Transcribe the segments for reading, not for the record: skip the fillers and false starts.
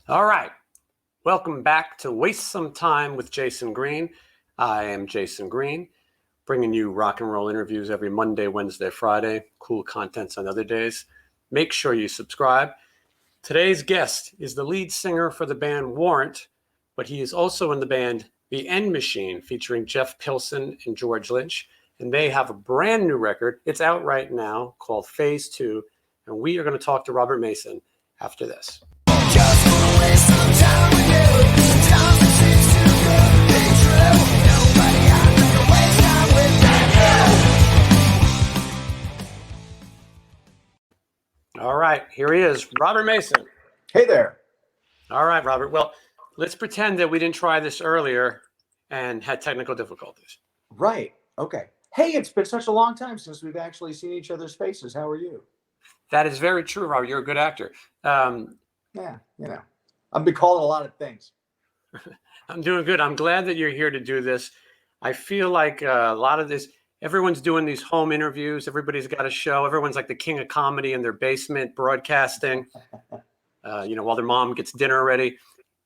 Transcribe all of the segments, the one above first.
All right. Welcome back to Waste Some Time with Jason Green. I am Jason Green, bringing you rock and roll interviews every Monday, Wednesday, Friday, cool contents on other days. Make sure you subscribe. Today's guest is the lead singer for the band WARRANT, but he is also in the band The End Machine, featuring Jeff Pilson and George Lynch. And they have a brand new record. It's out right now called Phase 2. And we are going to talk to Robert Mason after this. Just wanna waste some time with you. Time that seems too good to be true. Nobody out there can waste time with you. All right, here he is, Robert Mason. Hey there. All right, Robert. Well, let's pretend that we didn't try this earlier and had technical difficulties. Right. Okay. Hey, it's been such a long time since we've actually seen each other's faces. How are you? That is very true, Robert. You're a good actor. Yeah, I've been called a lot of things. I'm doing good. I'm glad that you're here to do this. I feel like a lot of this, everyone's doing these home interviews. Everybody's got a show. Everyone's like the king of comedy in their basement broadcasting, while their mom gets dinner ready.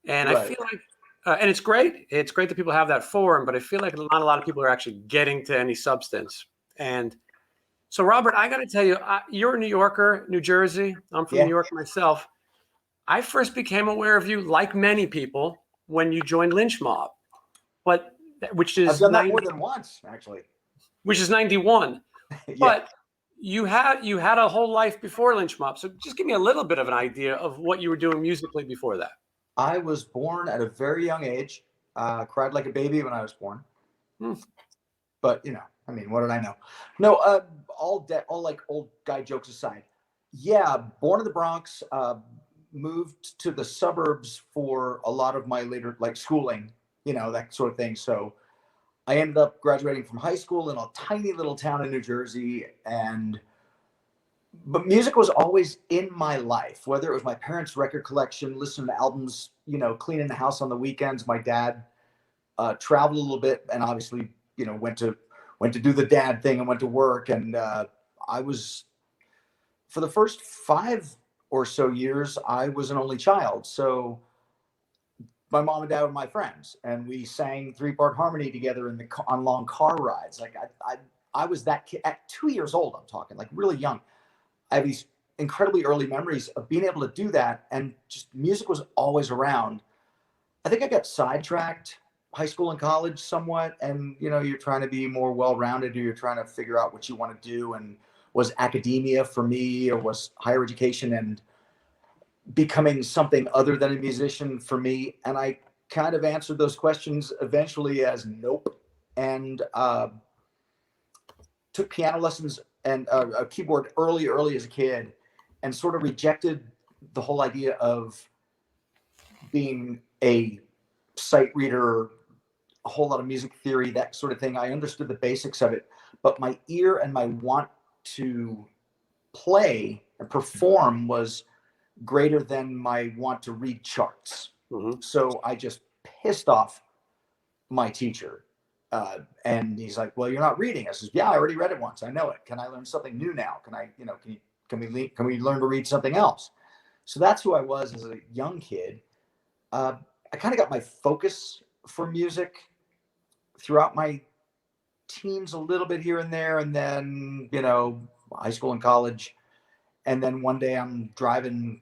And right. I feel like, and it's great. It's great that people have that forum, but I feel like not a lot of people are actually getting to any substance. And so, Robert, I got to tell you, you're a New Yorker, New Jersey. I'm from New York myself. I first became aware of you, like many people, when you joined Lynch Mob, which is I've done that more than once, actually. Which is 91. Yeah. But you had a whole life before Lynch Mob. So just give me a little bit of an idea of what you were doing musically before that. I was born at a very young age. Cried like a baby when I was born. But what did I know? No, all like old guy jokes aside. Yeah, born in the Bronx. Moved to the suburbs for a lot of my later schooling, that sort of thing. So I ended up graduating from high school in a tiny little town in New Jersey. But music was always in my life, whether it was my parents' record collection, listening to albums, cleaning the house on the weekends. My dad traveled a little bit and obviously, went to do the dad thing and went to work. And I was, for the first 5 or so years, I was an only child. So my mom and dad were my friends, and we sang 3-part harmony together on long car rides. Like I was that kid at 2 years old. I'm talking like really young. I have these incredibly early memories of being able to do that, and just music was always around. I think I got sidetracked high school and college somewhat, and you're trying to be more well-rounded, or you're trying to figure out what you want to do. And was academia for me, or was higher education and becoming something other than a musician for me? And I kind of answered those questions eventually as nope. And took piano lessons and a keyboard early as a kid, and sort of rejected the whole idea of being a sight reader, a whole lot of music theory, that sort of thing. I understood the basics of it, but my ear and my want to play and perform was greater than my want to read charts. Mm-hmm. So I just pissed off my teacher. And he's like, well, you're not reading. I says, yeah, I already read it once. I know it. Can I learn something new now? Can we learn to read something else? So that's who I was as a young kid. I kind of got my focus for music throughout my teens, a little bit here and there, and then high school and college. And then one day I'm driving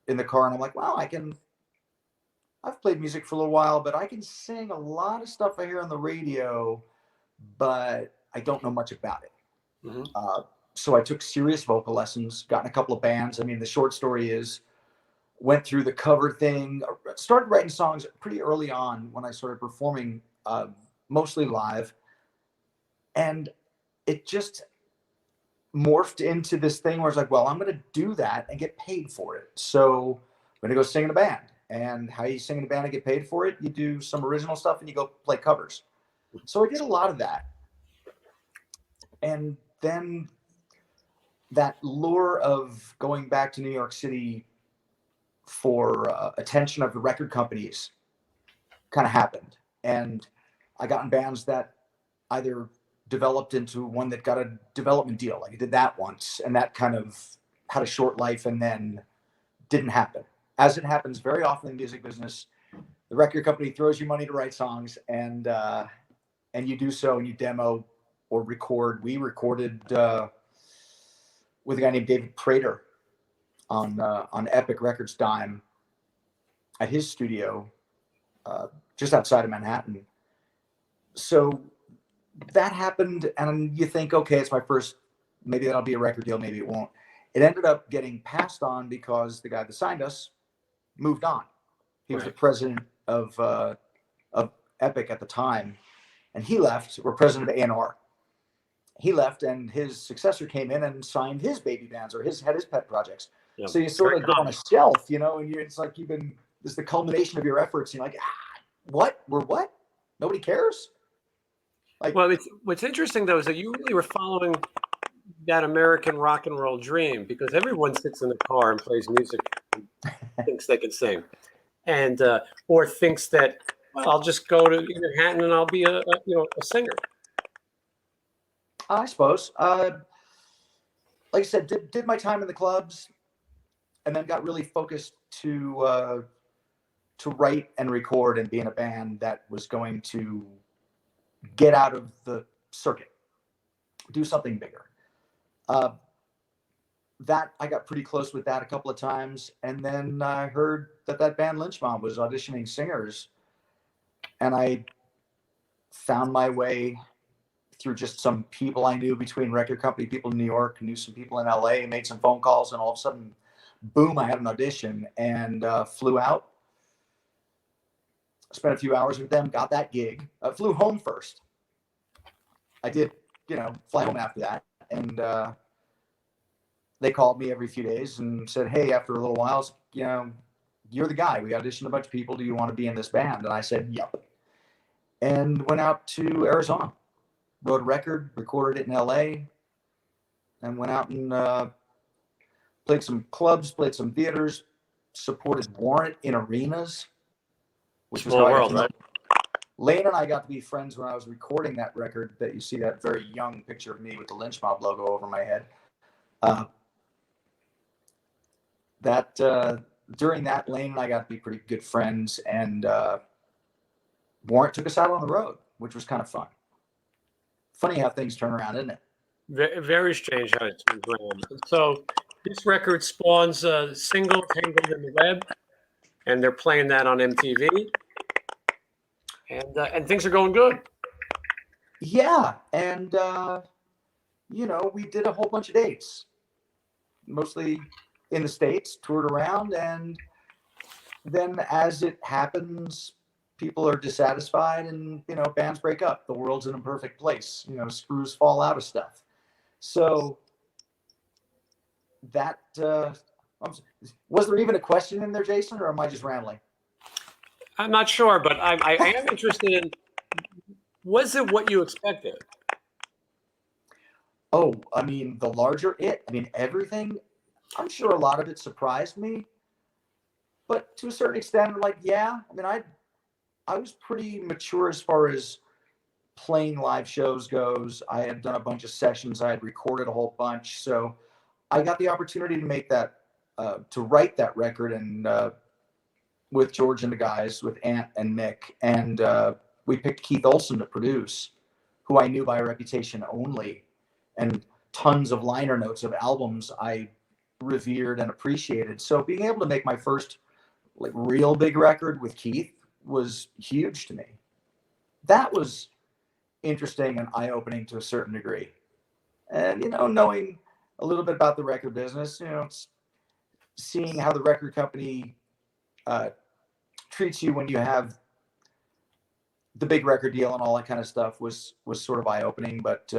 in the car and I'm like, wow, I've played music for a little while, but I can sing a lot of stuff I hear on the radio, but I don't know much about it. Mm-hmm. So I took serious vocal lessons, got in a couple of bands. I mean, the short story is, went through the cover thing, started writing songs pretty early on when I started performing, mostly live. And it just morphed into this thing where it's like, well, I'm going to do that and get paid for it. So I'm going to go sing in a band. And how you sing in a band and get paid for it? You do some original stuff and you go play covers. So I did a lot of that. And then that lure of going back to New York City for attention of the record companies kind of happened. And I got in bands that either developed into one that got a development deal. Like I did that once, and that kind of had a short life and then didn't happen. as it happens very often in the music business, the record company throws you money to write songs, and you do so, and you demo or record. We recorded with a guy named David Prater on Epic Records dime at his studio just outside of Manhattan. So that happened, and you think, okay, it's my first, maybe that'll be a record deal, maybe it won't. It ended up getting passed on because the guy that signed us moved on. He was the president of Epic at the time, and he left, or president of A&R. He left, and his successor came in and signed his baby bands, or had his pet projects. Yeah. So you sort of get on a shelf, you know, and it's like this is the culmination of your efforts. And you're like, what? We're what? Nobody cares? Like, well, what's interesting, though, is that you really were following that American rock and roll dream, because everyone sits in the car and plays music and thinks they can sing, and or thinks that, well, I'll just go to Manhattan and I'll be a singer. I suppose. Like I said, did my time in the clubs, and then got really focused to write and record and be in a band that was going to get out of the circuit, do something bigger. That I got pretty close with that a couple of times, and then I heard that band Lynch was auditioning singers, and I found my way through just some people I knew between record company people in New York, knew some people in LA, made some phone calls, and all of a sudden, boom, I had an audition, and flew out, spent a few hours with them, got that gig, flew home first. I did, fly home after that, and they called me every few days and said, hey, after a little while, you're the guy. We auditioned a bunch of people. Do you want to be in this band? And I said, yep. And went out to Arizona, wrote a record, recorded it in LA, and went out and played some clubs, played some theaters, supported Warrant in arenas, which was how I got to know. Lane and I got to be friends when I was recording that record that you see, that very young picture of me with the Lynch Mob logo over my head. During that, Lane and I got to be pretty good friends, and Warrant took us out on the road, which was kind of fun. Funny how things turn around, isn't it? Very strange how it turns around. So this record spawns a single, Tangled in the Web, and they're playing that on MTV, and things are going good. Yeah, and we did a whole bunch of dates, mostly in the States, toured around, and then as it happens, people are dissatisfied, and bands break up. The world's an imperfect place. Screws fall out of stuff. So that was there even a question in there, Jason, or am I just rambling? I'm not sure, but I am interested in, was it what you expected? Oh, I mean, the larger it, everything, I'm sure a lot of it surprised me, but to a certain extent, I'm like, yeah, I was pretty mature as far as playing live shows goes. I had done a bunch of sessions. I had recorded a whole bunch. So I got the opportunity to make that, to write that record, and with George and the guys, with Ant and Nick. And we picked Keith Olsen to produce, who I knew by reputation only, and tons of liner notes of albums I revered and appreciated. So being able to make my first real big record with Keith was huge to me. That was interesting and eye-opening to a certain degree. And, knowing a little bit about the record business, seeing how the record company treats you when you have the big record deal and all that kind of stuff was sort of eye-opening. But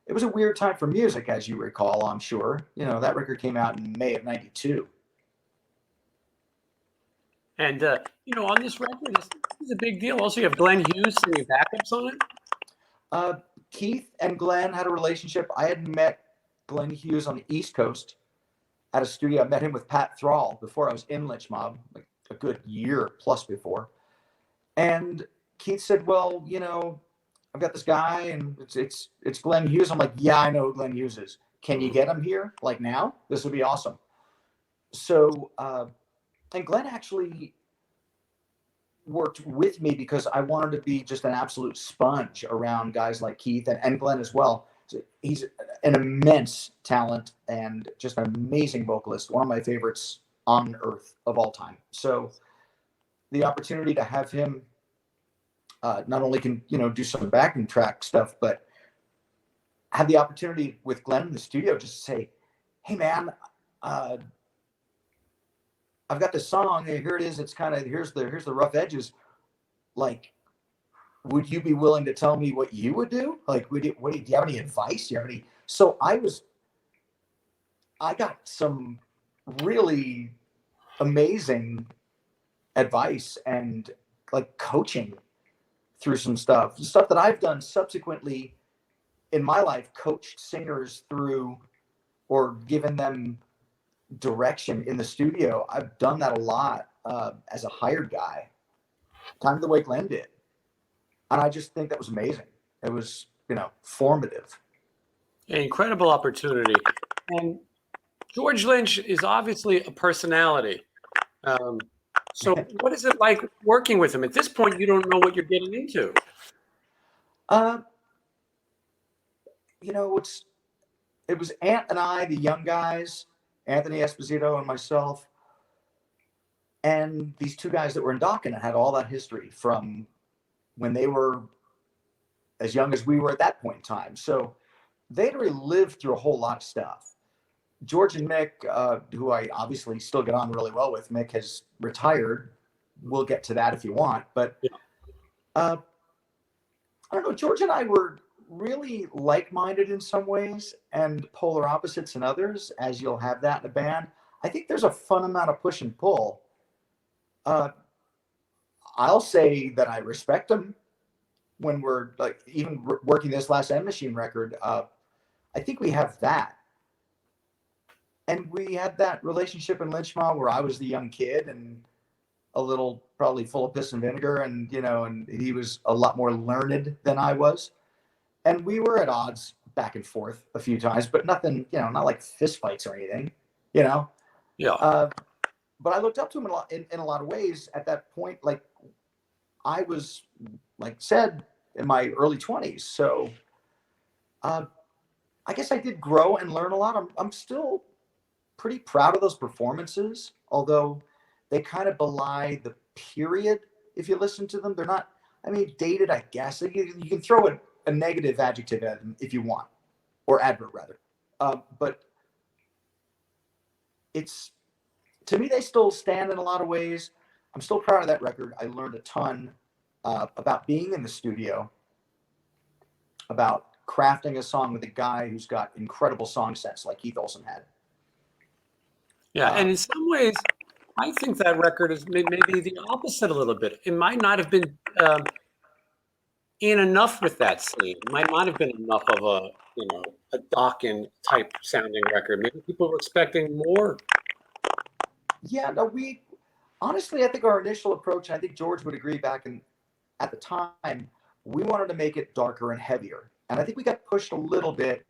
it was a weird time for music, as you recall, I'm sure. That record came out in May of '92. And, on this record, this is a big deal. Also, you have Glenn Hughes singing backups on it. Keith and Glenn had a relationship. I had met Glenn Hughes on the East Coast at a studio. I met him with Pat Thrall before I was in Lynch Mob, like a good year plus before. And Keith said, well, I've got this guy, and it's Glenn Hughes. I'm like, yeah, I know who Glenn Hughes is. Can you get him here, like now? This would be awesome. So And Glenn actually worked with me because I wanted to be just an absolute sponge around guys like Keith and Glenn as well. So he's an immense talent and just an amazing vocalist, one of my favorites on earth of all time. So the opportunity to have him not only can, do some backing track stuff, but have the opportunity with Glenn in the studio just to say, hey man, uh, I've got this song, here it is, it's kind of, here's the rough edges. Like, would you be willing to tell me what you would do? Like, do you have any advice? Do you have any? So I got some really amazing advice and like coaching through some stuff that I've done subsequently in my life, coached singers through or given them direction in the studio. I've done that a lot as a hired guy, kind of the way Glenn did. And I just think that was amazing. It was, formative. An incredible opportunity. And George Lynch is obviously a personality. Um, so what is it like working with him? At this point, you don't know what you're getting into. Uh, it was Ant and I, the young guys, Anthony Esposito and myself, and these two guys that were in Dawkins and had all that history from when they were as young as we were at that point in time. So they'd already lived through a whole lot of stuff. George and Mick, who I obviously still get on really well with, Mick has retired. We'll get to that if you want. But I don't know, George and I were really like-minded in some ways and polar opposites in others, as you'll have that in a band. I think there's a fun amount of push and pull. I'll say that I respect him when we're like even working this last End Machine record. I think we have that. And we had that relationship in Lynchma where I was the young kid and a little probably full of piss and vinegar, and and he was a lot more learned than I was. And we were at odds back and forth a few times, but nothing, not like fist fights or anything, Yeah. But I looked up to him in a lot of ways at that point. Like I was, like said, in my early 20s. So I guess I did grow and learn a lot. I'm still pretty proud of those performances, although they kind of belie the period. If you listen to them, they're not, dated, I guess. You can throw a negative adjective at them if you want, or adverb rather. But to me, they still stand in a lot of ways. I'm still proud of that record. I learned a ton about being in the studio, about crafting a song with a guy who's got incredible song sense like Keith Olsen had. Yeah, and in some ways, I think that record is maybe the opposite a little bit. It might not have been in enough with that scene. It might not have been enough of a Dawkins type sounding record. Maybe people were expecting more. Yeah, no, honestly, I think our initial approach, and I think George would agree at the time, we wanted to make it darker and heavier. And I think we got pushed a little bit,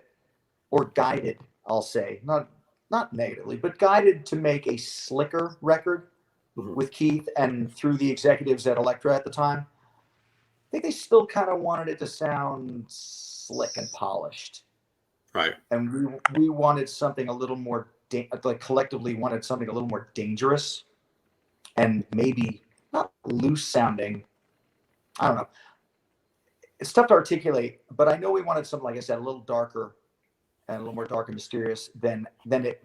or guided, I'll say, not negatively, but guided to make a slicker record with Keith and through the executives at Elektra at the time. I think they still kind of wanted it to sound slick and polished. Right. And we wanted something a little more, collectively wanted something a little more dangerous and maybe not loose sounding. I don't know. It's tough to articulate, but I know we wanted something, like I said, a little darker and a little more dark and mysterious than it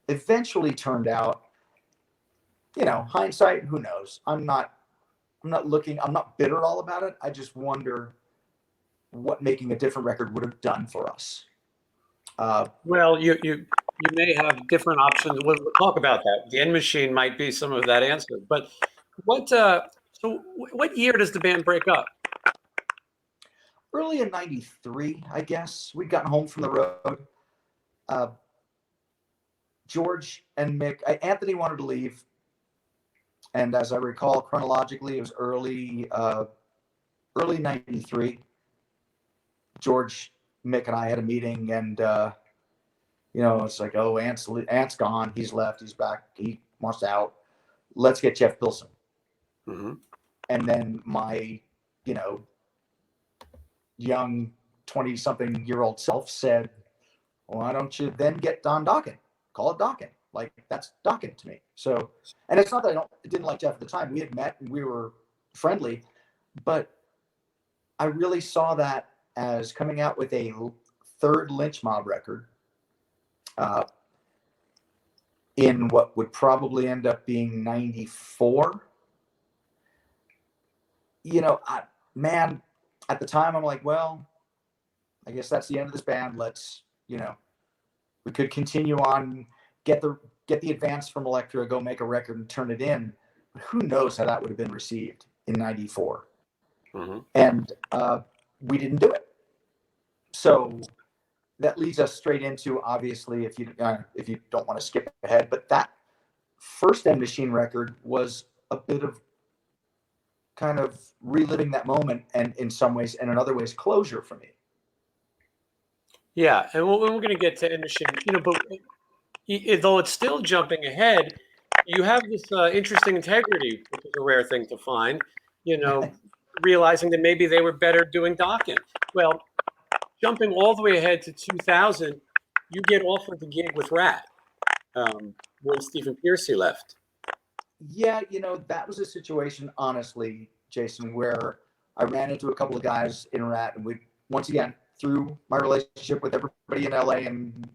eventually turned out. Hindsight, who knows? I'm not bitter at all about it. I just wonder what making a different record would have done for us. Well, you may have different options. We'll talk about that. The End Machine might be some of that answer. But what year does the band break up? Early in '93, I guess. We'd gotten home from the road. George and Mick, Anthony wanted to leave. And as I recall, chronologically, it was early '93. George, Mick, and I had a meeting, and it's like, oh, Ant's gone. He's left. He's back. He wants out. let's get Jeff Pilson. Mm-hmm. And then my, young 20-something-year-old self said, why don't you then get Don Dokken? Call it Dokken. Like, that's Dokken to me. So, and it's not that I didn't like Jeff at the time. We had met and we were friendly, but I really saw that as coming out with a third Lynch Mob record in what would probably end up being 94. Man, at the time, I'm like, well, I guess that's the end of this band. Let's, we could continue on, get the advance from Elektra, go make a record and turn it in. But who knows how that would have been received in 94. Mm-hmm. And we didn't do it. So that leads us straight into, obviously, if you don't want to skip ahead, but that first End Machine record was a bit of kind of reliving that moment, and in some ways, and in other ways, closure for me. Yeah, and we're going to get to End Machine, but though it's still jumping ahead, you have this interesting integrity, which is a rare thing to find, realizing that maybe they were better doing Dokken. Well, jumping all the way ahead to 2000, you get offered the gig with Rat when Stephen Pearcy left. Yeah, that was a situation, honestly, Jason, where I ran into a couple of guys in Rat, and we, once again, through my relationship with everybody in LA and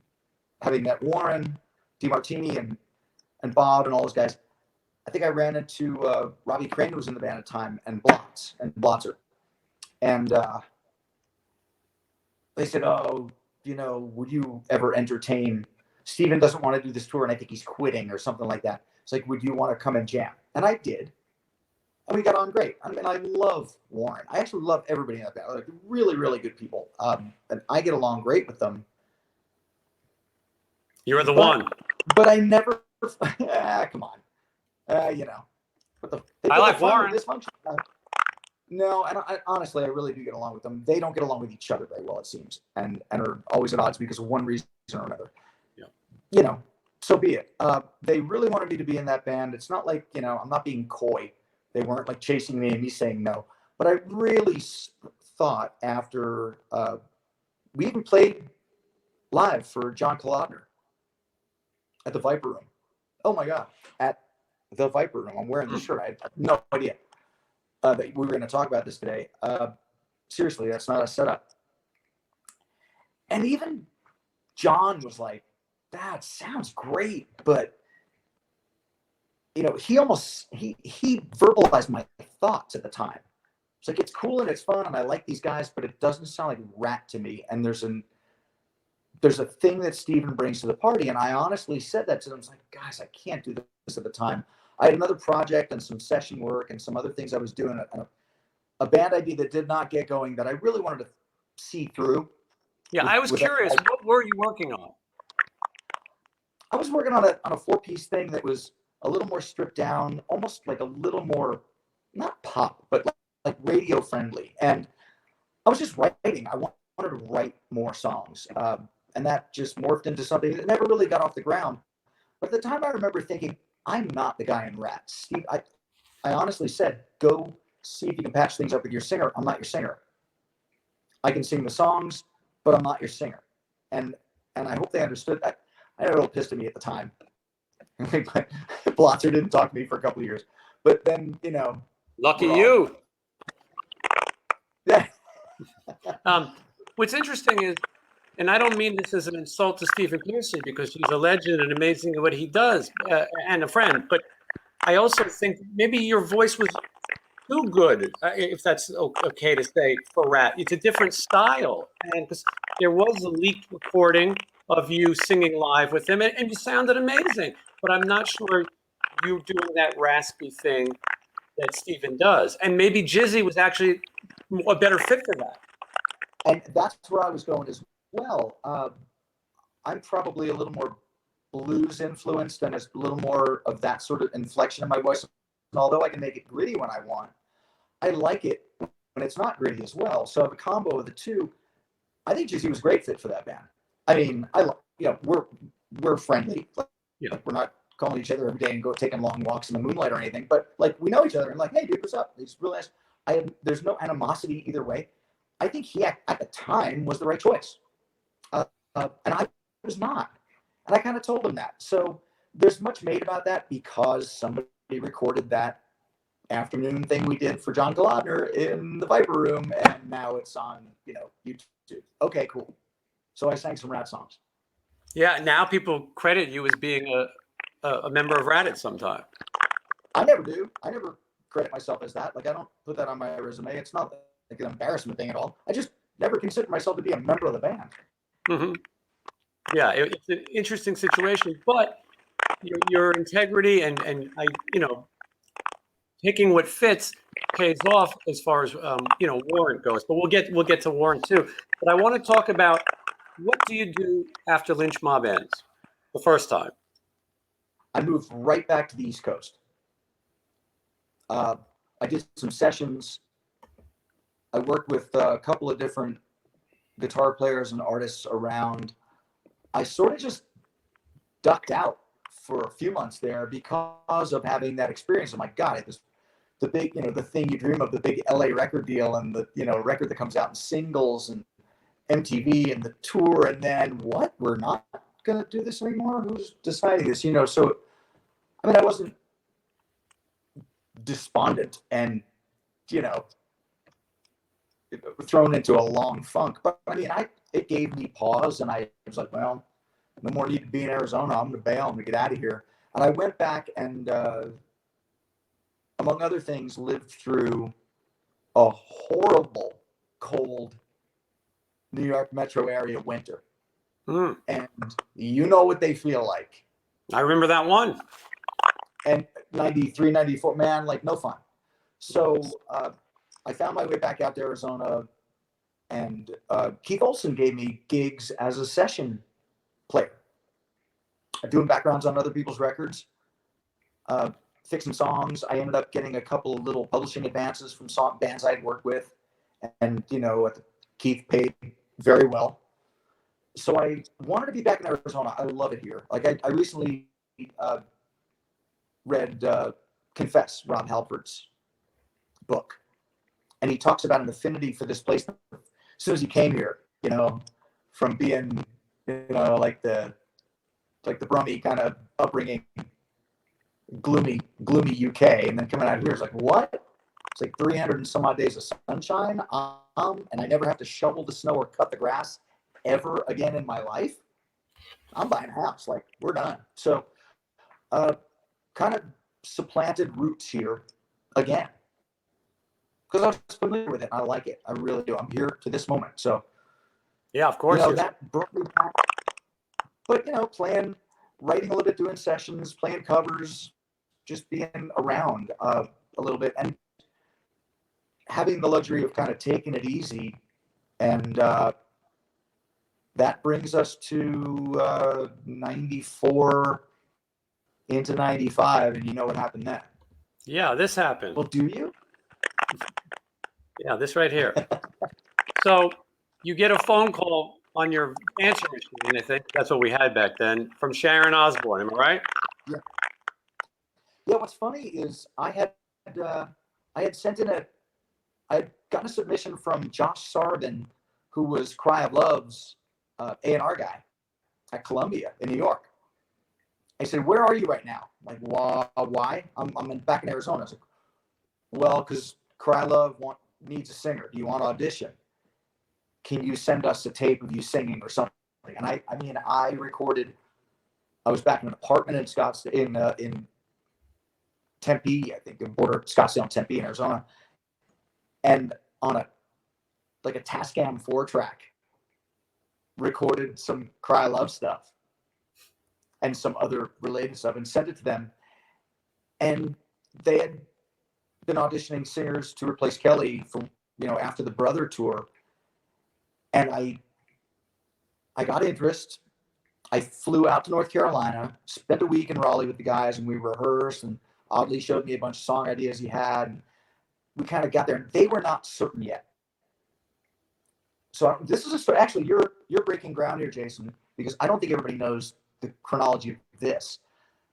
having met Warren, DeMartini, and Bob and all those guys, I think I ran into Robbie Crane, who was in the band at the time, and Blotzer. And they said, oh, would you ever entertain, Steven doesn't want to do this tour and I think he's quitting or something like that. It's like, would you want to come and jam? And I did. And we got on great. I mean, I love Warren. I actually love everybody in that band. Like, really, really good people. And I get along great with them. You're the one. But I never, come on. But I like Warren. No, and honestly, I really do get along with them. They don't get along with each other very well, it seems, and are always at odds because of one reason or another. Yeah. So be it. They really wanted me to be in that band. It's not like, I'm not being coy. They weren't like chasing me and me saying no. But I really thought after we even played live for John Kolodner at the Viper Room. Oh my God, at the Viper Room. I'm wearing this shirt. I had no idea that we were going to talk about this today. Seriously, that's not a setup. And even John was like, that sounds great, but he verbalized my thoughts at the time. It's like, it's cool and it's fun and I like these guys, but it doesn't sound like Rat to me. And there's a thing that Steven brings to the party. And I honestly said that to them. I was like, guys, I can't do this at the time. I had another project and some session work and some other things I was doing, a band idea that did not get going that I really wanted to see through. Yeah, I was curious. What were you working on? I was working on a 4-piece thing that was a little more stripped down, almost like a little more, not pop, but like radio friendly. And I was just writing. I wanted to write more songs. And that just morphed into something that never really got off the ground. But at the time I remember thinking, I'm not the guy in Rat. Steve, I honestly said, go see if you can patch things up with your singer. I'm not your singer. I can sing the songs, but I'm not your singer. And I hope they understood that. I had a little pissed at me at the time. Blotzer didn't talk to me for a couple of years. But then, Lucky you. Yeah. What's interesting is, and I don't mean this as an insult to Stephen Pearcy because he's a legend and amazing at what he does and a friend, but I also think maybe your voice was too good, if that's okay to say, for Rat. It's a different style. And because there was a leaked recording of you singing live with him, and you sounded amazing. But I'm not sure you doing that raspy thing that Stephen does. And maybe Jizzy was actually a better fit for that. And that's where I was going as well. I'm probably a little more blues influenced and a little more of that sort of inflection in my voice. And although I can make it gritty when I want, I like it when it's not gritty as well. So a combo of the two, I think Jizzy was a great fit for that band. I mean, we're friendly. Yeah. We're not calling each other every day and go taking long walks in the moonlight or anything, but like we know each other and like, hey dude, what's up? He's really nice. There's no animosity either way. I think he at the time was the right choice, and I was not, and I kind of told him that. So there's much made about that because somebody recorded that afternoon thing we did for John Golodner in the Viper Room, and now it's on YouTube. Okay, cool. So I sang some Rat songs. Yeah, now people credit you as being a member of Rat at some time. I never do. I never credit myself as that. Like, I don't put that on my resume. It's not like an embarrassment thing at all. I just never considered myself to be a member of the band. Mm-hmm. Yeah, it's an interesting situation, but your integrity and I, picking what fits pays off as far as Warrant goes. But we'll get to Warrant too. But I want to talk about, what do you do after Lynch Mob ends the first time? I moved right back to the East Coast. I did some sessions. I worked with a couple of different guitar players and artists around. I sort of just ducked out for a few months there because of having that experience. Oh my God, it was the big, the thing you dream of, the big LA record deal and the, record that comes out in singles and MTV and the tour. And then what? We're not going to do this anymore? Who's deciding this? So, I mean, I wasn't despondent and, thrown into a long funk, but I mean, it gave me pause, and I was like, well, no more need to be in Arizona. I'm going to bail. I'm going to get out of here. And I went back and, among other things, lived through a horrible, cold New York metro area winter. Mm. And you know what they feel like. I remember that one. And 93, 94, man, like no fun. So I found my way back out to Arizona, and Keith Olsen gave me gigs as a session player, doing backgrounds on other people's records, fixing songs. I ended up getting a couple of little publishing advances from bands I'd worked with, and Keith paid very well. So I wanted to be back in Arizona. I love it here. Like I recently read Confess, Rob Halford's book, and he talks about an affinity for this place as soon as he came here, from being like the Brummy kind of upbringing, gloomy UK, and then coming out here is like, what? It's like 300 and some odd days of sunshine, and I never have to shovel the snow or cut the grass ever again in my life. I'm buying a house. Like, we're done. So kind of supplanted roots here again, because I was familiar with it. I like it. I really do. I'm here to this moment. So yeah, of course. That brought me back. But writing a little bit, doing sessions, playing covers, just being around a little bit, and having the luxury of kind of taking it easy. And that brings us to 94 into 95, and you know what happened then. Yeah, this happened. Well, do you? Yeah, this right here. So you get a phone call on your answer machine, I think that's what we had back then, from Sharon Osbourne. Am I right? Yeah. Yeah. What's funny is I had sent in I had gotten a submission from Josh Sarban, who was Cry of Love's A&R guy at Columbia in New York. I said, "Where are you right now?" I'm like, why? I'm back in Arizona. I was like, well, because Cry Love needs a singer. Do you want to audition? Can you send us a tape of you singing or something? And I recorded. I was back in an apartment in Scottsdale, in Tempe, I think, the border of Scottsdale and Tempe in Arizona, and on a Tascam 4-track, recorded some Cry Love stuff and some other related stuff, and sent it to them. And they had been auditioning singers to replace Kelly for after the Brother tour, and I got interest. I flew out to North Carolina, spent a week in Raleigh with the guys, and we rehearsed, and Audley showed me a bunch of song ideas he had, and we kind of got there, and they were not certain yet. So this is actually you're breaking ground here, Jason, because I don't think everybody knows the chronology of this.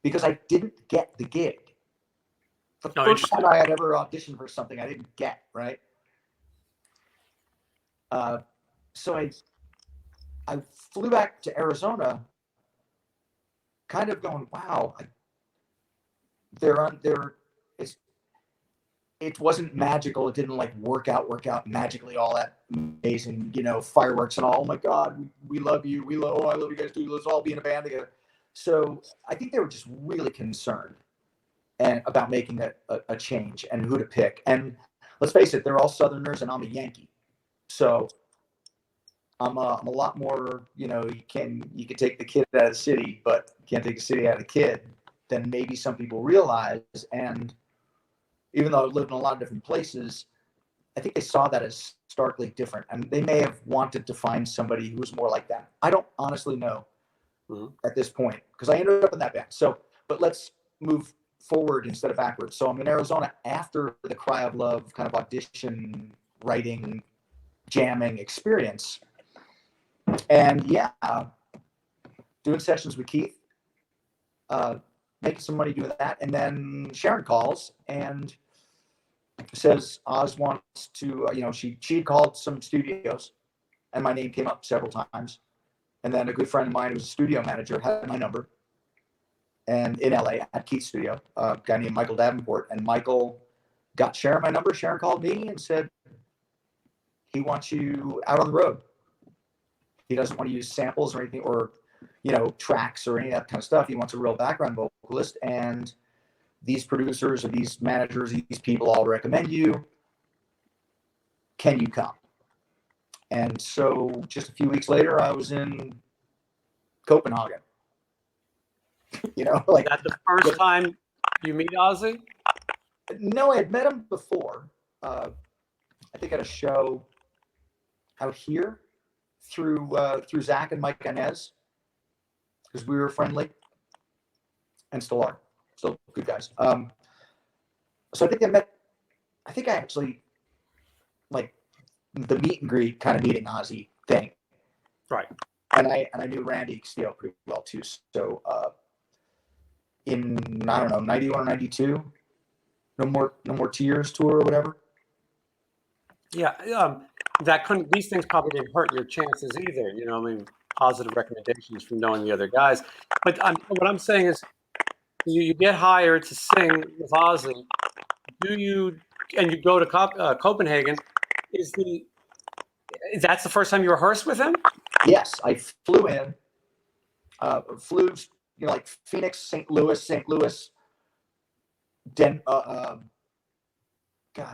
because I didn't get the gig. The Oh, first interesting. time I had ever auditioned for something I didn't get, right? So I flew back to Arizona, kind of going, wow, it wasn't magical. It didn't like work out magically, all that amazing, fireworks and all. Oh my God, we love you. I love you guys too. Let's all be in a band together. So I think they were just really concerned and about making a change and who to pick. And let's face it, they're all Southerners and I'm a Yankee. So I'm a lot more, you can take the kid out of the city, but you can't take the city out of the kid than maybe some people realize. And even though I've lived in a lot of different places, I think they saw that as starkly different. And they may have wanted to find somebody who was more like that. I don't honestly know at this point because I ended up in that band. So, but let's move forward instead of backwards. So I'm in Arizona after the Cry of Love kind of audition, writing, jamming experience. And yeah, doing sessions with Keith, making some money doing that. And then Sharon calls and says Oz wants to, she called some studios and my name came up several times. And then a good friend of mine who was a studio manager had my number. And in LA at Keith's studio, a guy named Michael Davenport. And Michael got Sharon my number. Sharon called me and said, he wants you out on the road. He doesn't want to use samples or anything or, tracks or any of that kind of stuff. He wants a real background vocalist. And these producers or these managers, these people all recommend you. Can you come? And so just a few weeks later, I was in Copenhagen. Is that the first time you meet Ozzy? No, I had met him before. I think at a show out here through Zach and Mike Inez, because we were friendly and still are. Still good guys. So I think I actually like the meet and greet kind of meeting Ozzy thing. Right. And I knew Randy Castillo pretty well too. So in, I don't know, 91 or 92, no more Tears tour or whatever. Yeah. These things probably didn't hurt your chances either. Positive recommendations from knowing the other guys. But what I'm saying is, you get hired to sing with Ozzy. And you go to Copenhagen. That's the first time you rehearsed with him? Yes, I flew in, like Phoenix, St. Louis, God,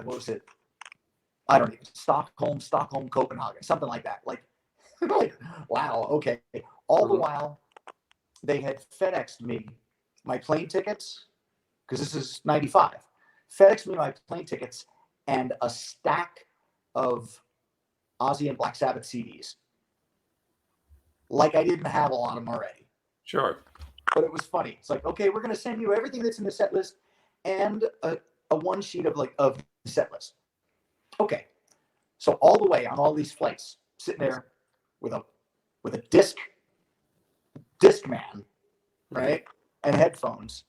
what was it? I don't even, Stockholm, Copenhagen, something like that. Like, wow, okay. All the while, they had FedExed me my plane tickets, because this is 95. FedExed me my plane tickets and a stack of Ozzy and Black Sabbath CDs. Like I didn't have a lot of them already. Sure. But it was funny. It's like, okay, we're going to send you everything that's in the set list and a one sheet of the set list. Okay. So all the way on all these flights, sitting there with a disc man, right? And headphones,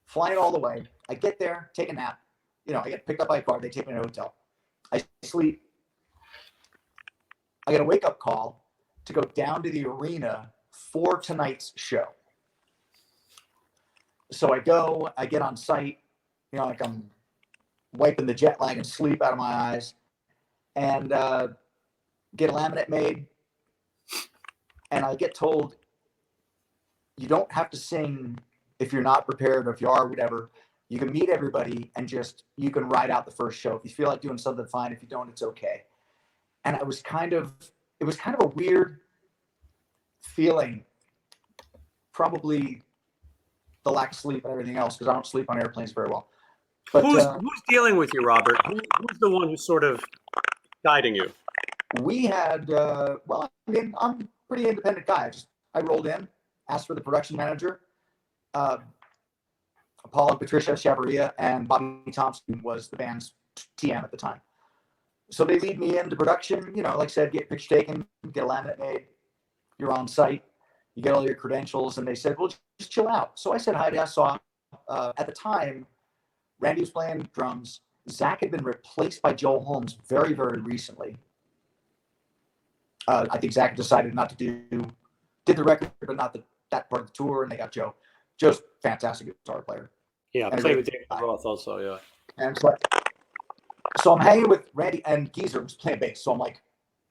flying all the way. I get there, take a nap. I get picked up by a car. They take me to a hotel. I sleep. I get a wake-up call to go down to the arena for tonight's show. So I go, I get on site, like I'm wiping the jet lag and sleep out of my eyes, and get a laminate made. And I get told, you don't have to sing if you're not prepared, or if you are, whatever. You can meet everybody and you can ride out the first show. If you feel like doing something, fine. If you don't, it's okay. And it was kind of a weird feeling, probably the lack of sleep and everything else, because I don't sleep on airplanes very well. But who's dealing with you, Robert? Who's the one who's sort of guiding you? We had, I'm a pretty independent guy. I rolled in, asked for the production manager. Paul and Patricia Chavarria and Bobby Thompson was the band's TM at the time. So they lead me into production, like I said, get picture taken, get a laminate made, you're on site. you get all your credentials, and they said, well, just chill out. So I said hi. I saw, at the time, Randy was playing drums. Zach had been replaced by Joel Holmes very, very recently. I think Zach decided not to did the record, but not that part of the tour, and they got Joe. Joe's a fantastic guitar player. Yeah, I played with David Roth also, yeah. And so I'm hanging with Randy, and Geezer was playing bass. So I'm like,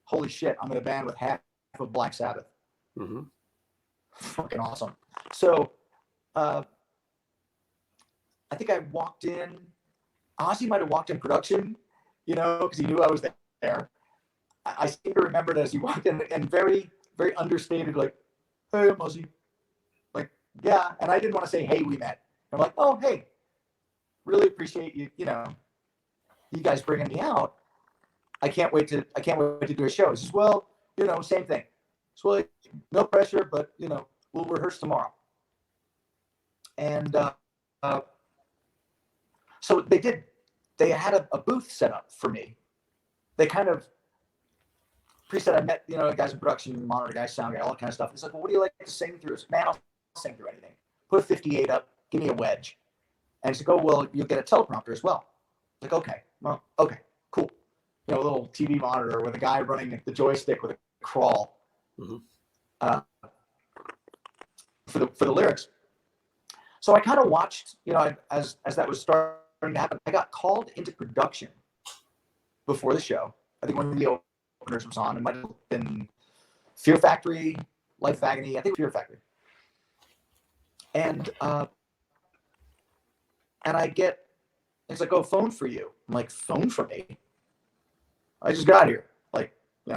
holy shit, I'm in a band with half of Black Sabbath. Mm-hmm. Fucking awesome. So I think I walked in. Ozzy might have walked in production, because he knew I was there. I seem to remember it as he walked in, and very, very understated, like, hey, I'm Ozzy. Like, yeah. And I didn't want to say, hey, we met. I'm like, oh, hey, really appreciate you, you guys bringing me out. I can't wait to do a show. He says, well, same thing. So, well, no pressure, but, we'll rehearse tomorrow. And so they had a booth set up for me. They kind of preset. I met, guys in production, monitor guys, sound guy, all that kind of stuff. He's like, well, what do you like to sing through? I said, man, I'll sing through anything. Put a 58 up, give me a wedge. And he's like, oh, well, you'll get a teleprompter as well. Like, okay, well, okay, cool. A little TV monitor with a guy running the joystick with a crawl for the lyrics. So I kind of watched, as that was starting to happen. I got called into production before the show. I think one of the openers was on. It might have been Fear Factory, Life of Agony. I think Fear Factory. And I get, it's like, oh, phone for you. I'm like, phone for me? I just got here. Like,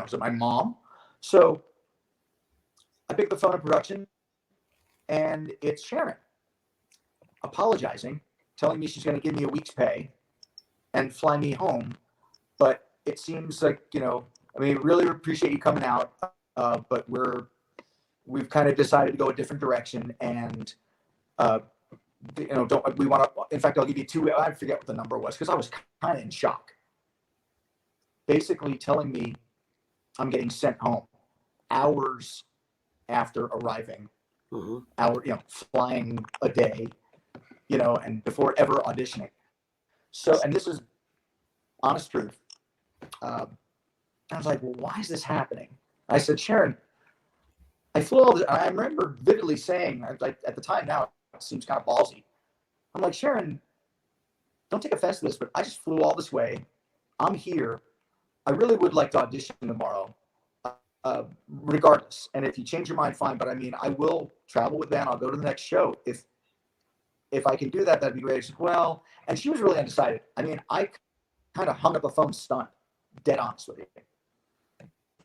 so my mom. So I pick the phone in production, and it's Sharon apologizing, telling me she's going to give me a week's pay and fly me home. But it seems like, really appreciate you coming out, but we've kind of decided to go a different direction, and don't we want to? In fact, I'll give you two. I forget what the number was because I was kind of in shock. Basically, telling me I'm getting sent home hours after arriving, flying a day, and before ever auditioning. So, and this is honest truth. I was like, well, why is this happening? I said, Sharon, I flew all this. I remember vividly saying, like at the time, now it seems kind of ballsy. I'm like, Sharon, don't take offense to this, but I just flew all this way. I'm here. I really would like to audition tomorrow, regardless. And if you change your mind, fine. But I mean, I will travel with them. I'll go to the next show. If I can do that, that'd be great. She said, well, and she was really undecided. I mean, I kind of hung up the phone stunned, dead honest with you.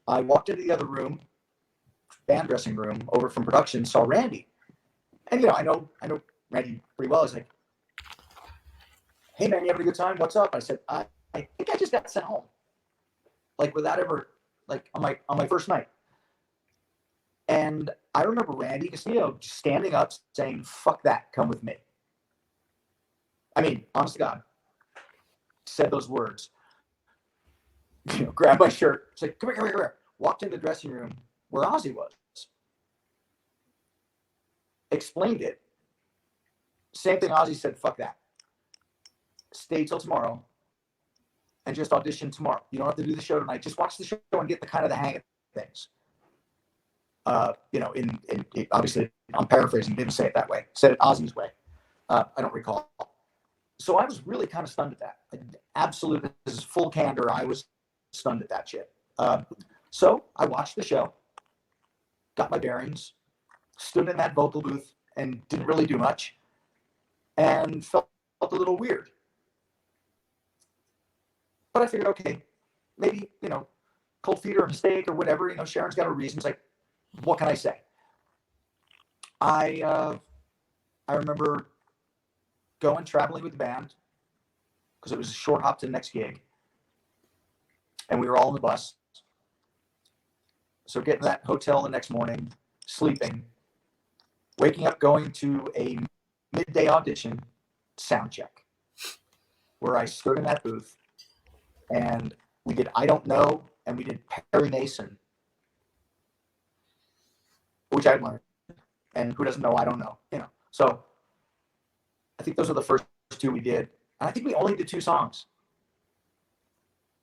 I walked into the other room, band dressing room, over from production, saw Randy. And, I know Randy pretty well. He's like, hey, man, you having a good time? What's up? I said, I think I just got sent home. Like, without ever, like, on my first night. And I remember Randy Castillo standing up saying, fuck that, come with me. I mean, honest to God, said those words. Grabbed my shirt, said, come here. Walked into the dressing room where Ozzy was. Explained it. Same thing Ozzy said, fuck that. Stay till tomorrow and just audition tomorrow. You don't have to do the show tonight. Just watch the show and get the hang of things. Obviously, I'm paraphrasing. Didn't say it that way. Said it Ozzy's way. I don't recall. So I was really kind of stunned at that. Absolutely, this is full candor. I was stunned at that shit. So I watched the show, got my bearings, stood in that vocal booth, and didn't really do much, and felt a little weird. But I figured, okay, maybe, cold feet or a mistake or whatever. Sharon's got her reasons. Like, what can I say? I remember traveling with the band because it was a short hop to the next gig, and we were all on the bus. So getting to that hotel the next morning, sleeping, waking up, going to a midday audition, sound check, where I stood in that booth, and we did I Don't Know, and we did Perry Mason, which I learned. and who doesn't know, I don't know, So I think those are the first two we did. And I think we only did 2 songs.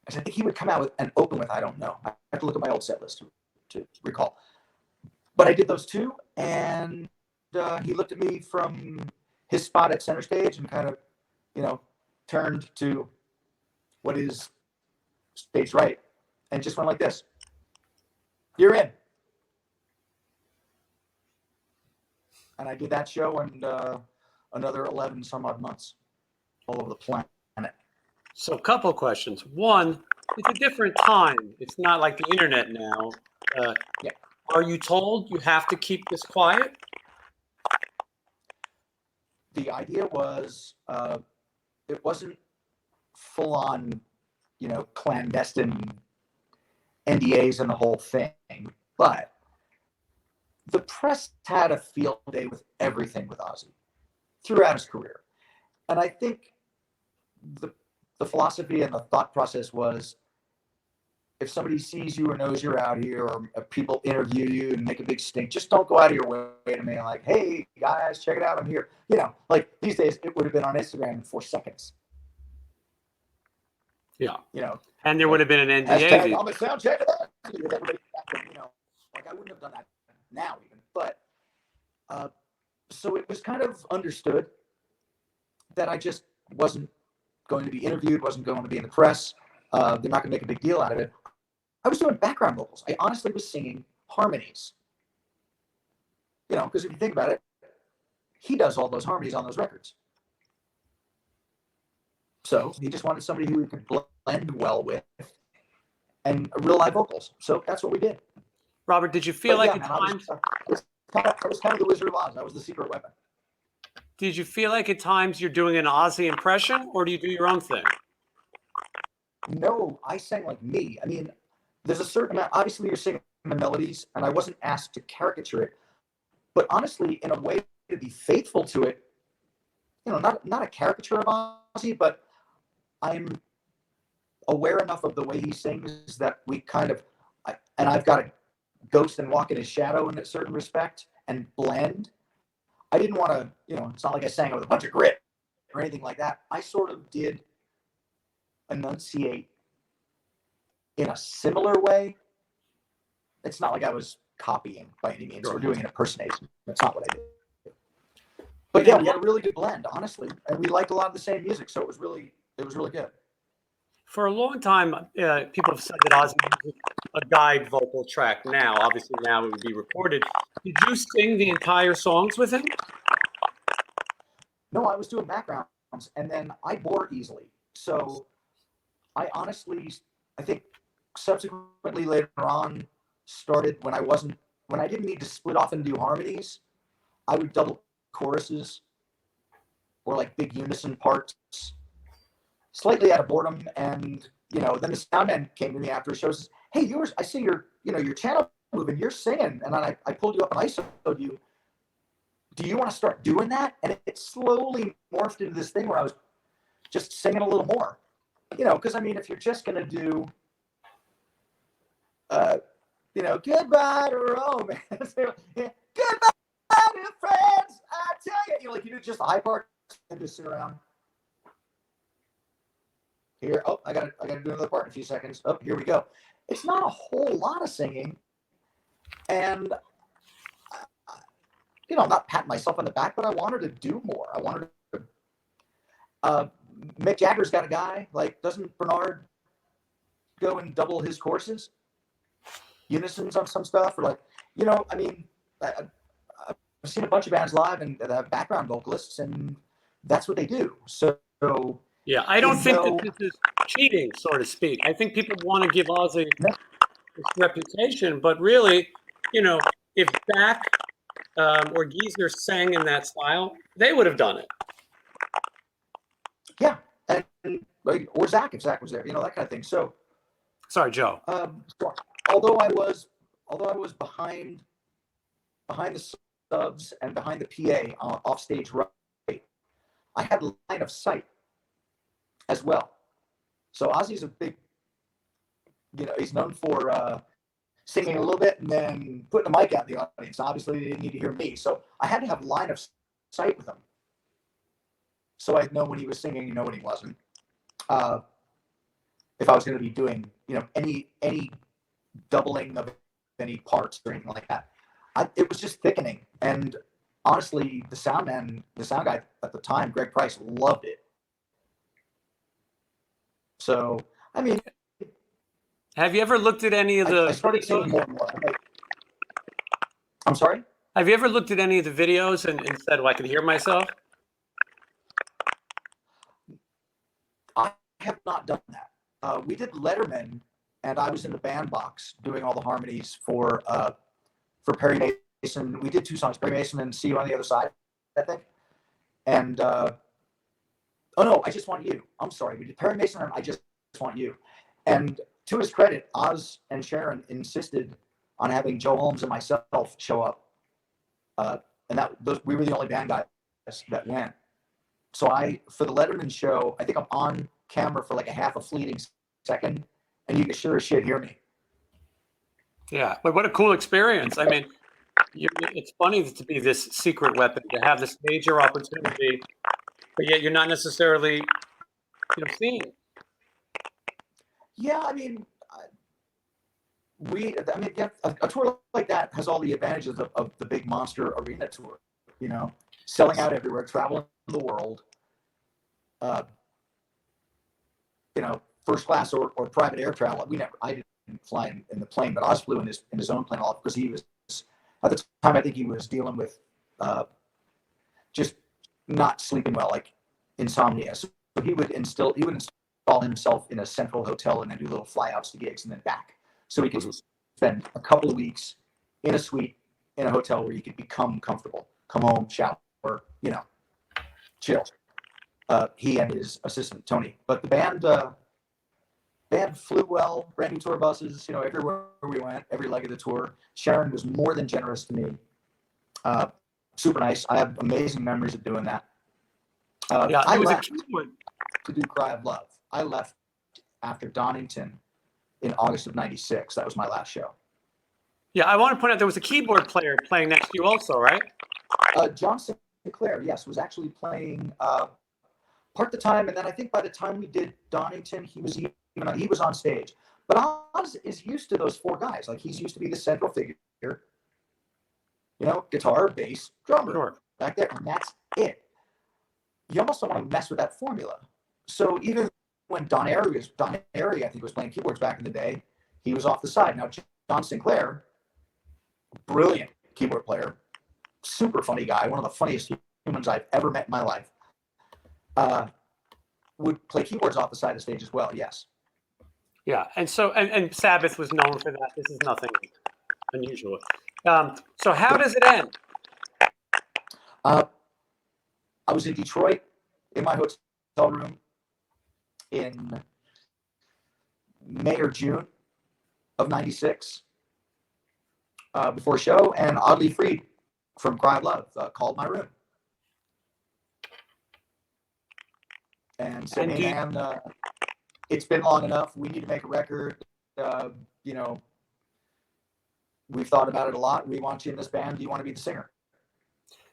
I think he would come out with and open with I don't know. I have to look at my old set list to recall. But I did those 2, and he looked at me from his spot at center stage and kind of, turned to what is stage right, and just went like this. You're in. And I did that show and another 11 some odd months all over the planet. So a couple of questions. One, it's a different time. It's not like the internet now. Yeah. Are you told you have to keep this quiet? The idea was it wasn't full on, clandestine NDAs and the whole thing, but the press had a field day with everything with Ozzy throughout his career. And I think the philosophy and the thought process was, if somebody sees you or knows you're out here, or people interview you and make a big stink, just don't go out of your way to me like, hey guys, check it out, I'm here. Like these days it would have been on Instagram in 4 seconds. Yeah. And there would have been an NDA. Hashtag, I'm a sound check. Like I wouldn't have done that now even, but so it was kind of understood that I just wasn't going to be interviewed, wasn't going to be in the press. They're not going to make a big deal out of it. I was doing background vocals. I honestly was singing harmonies. Because if you think about it, he does all those harmonies on those records. So he just wanted somebody who he could blend well with and real live vocals. So that's what we did. Robert, did you feel at times? I was kind of the Wizard of Oz. I was the secret weapon. Did you feel like at times you're doing an Ozzy impression, or do you do your own thing? No, I sang like me. I mean, there's a certain amount. Obviously, you're singing the melodies, and I wasn't asked to caricature it. But honestly, in a way to be faithful to it, not a caricature of Ozzy, but I'm aware enough of the way he sings that we kind of, and I've got to ghost and walk in his shadow in a certain respect and blend. I didn't want to, it's not like I sang it with a bunch of grit or anything like that. I sort of did enunciate in a similar way. It's not like I was copying by any means or doing an impersonation. That's not what I did. But yeah, we had a really good blend, honestly, and we liked a lot of the same music, so it was really good. For a long time, people have said that Ozzy uses a guide vocal track now. Obviously, now it would be recorded. Did you sing the entire songs with him? No, I was doing backgrounds, and then I bore easily. So I think subsequently later on started when I didn't need to split off and do harmonies. I would double choruses or like big unison parts, slightly out of boredom. And then the sound man came to me after a show and says, hey, I see your channel moving, you're singing, and I pulled you up and ISO'd you. Do you want to start doing that? And it slowly morphed into this thing where I was just singing a little more, because I mean, if you're just going to do, goodbye to romance, goodbye to friends, I tell you, you do just the high part and just sit around. Here, I gotta do another part in a few seconds. Oh, here we go. It's not a whole lot of singing, and I'm not patting myself on the back, but I wanted to do more. I wanted to. Mick Jagger's got a guy. Like, doesn't Bernard go and double his courses, unisons on some stuff, or like, I mean, I've seen a bunch of bands live and they have background vocalists, and that's what they do. So. Yeah, I don't think that this is cheating, so to speak. I think people want to give Ozzy his reputation, but really, if Bach or Geezer sang in that style, they would have done it. Yeah, and or Zach, if Zach was there, that kind of thing. So, sorry, Joe. Although I was behind the subs and behind the PA off stage right, I had line of sight as well. So Ozzy's a big, he's known for singing a little bit and then putting the mic out in the audience. Obviously, they didn't need to hear me. So I had to have line of sight with him. So I'd know when he was singing, when he wasn't. If I was going to be doing, any doubling of any parts or anything like that. It was just thickening. And honestly, the sound guy at the time, Greg Price, loved it. So, I mean, have you ever looked at any of the I started seeing more and more. I'm sorry? Have you ever looked at any of the videos and said, well, I could hear myself? I have not done that. We did Letterman, and I was in the band box doing all the harmonies for Perry Mason. We did 2 songs, Perry Mason and See You on the Other Side, I think. And, oh no, I Just Want You. I'm sorry. We did Perry Mason and I Just Want You. And to his credit, Oz and Sharon insisted on having Joe Holmes and myself show up. And we were the only band guys that went. So for the Letterman show, I think I'm on camera for like a half a fleeting second, and you can sure as shit hear me. Yeah, but what a cool experience. I mean, it's funny to be this secret weapon, to have this major opportunity, but yet you're not necessarily, seeing it. Yeah, I mean, a tour like that has all the advantages of the big monster arena tour. Selling out everywhere, traveling the world. First class or private air travel. I didn't fly in the plane, but Oz flew in his own plane because he was, at the time, I think he was dealing with just not sleeping well, like insomnia. So he would install himself in a central hotel and then do little flyouts to gigs and then back. So he could spend a couple of weeks in a suite in a hotel where you could become comfortable, come home, shower, chill. He and his assistant Tony, but the band flew well, brand new tour buses, everywhere we went, every leg of the tour. Sharon was more than generous to me. Super nice. I have amazing memories of doing that. I left to do Cry of Love. I left after Donington in August of '96. That was my last show. Yeah, I want to point out there was a keyboard player playing next to you also, right? John Sinclair, yes, was actually playing part of the time, and then I think by the time we did Donington, he was on stage. But Oz is used to those 4 guys. Like, he's used to be the central figure, guitar, bass, drummer, back there, and that's it. You almost don't want to mess with that formula. So even when Don Airy, I think, was playing keyboards back in the day, he was off the side. Now, John Sinclair, brilliant keyboard player, super funny guy, one of the funniest humans I've ever met in my life. Would play keyboards off the side of the stage as well, yes. Yeah, and so and Sabbath was known for that. This is nothing unusual. So how does it end? I was in Detroit in my hotel room in May or June of '96 before a show, and Oddly Freed from Cry of Love called my room and said, "Hey man, it's been long enough. We need to make a record. We've thought about it a lot. We want you in this band. Do you want to be the singer?"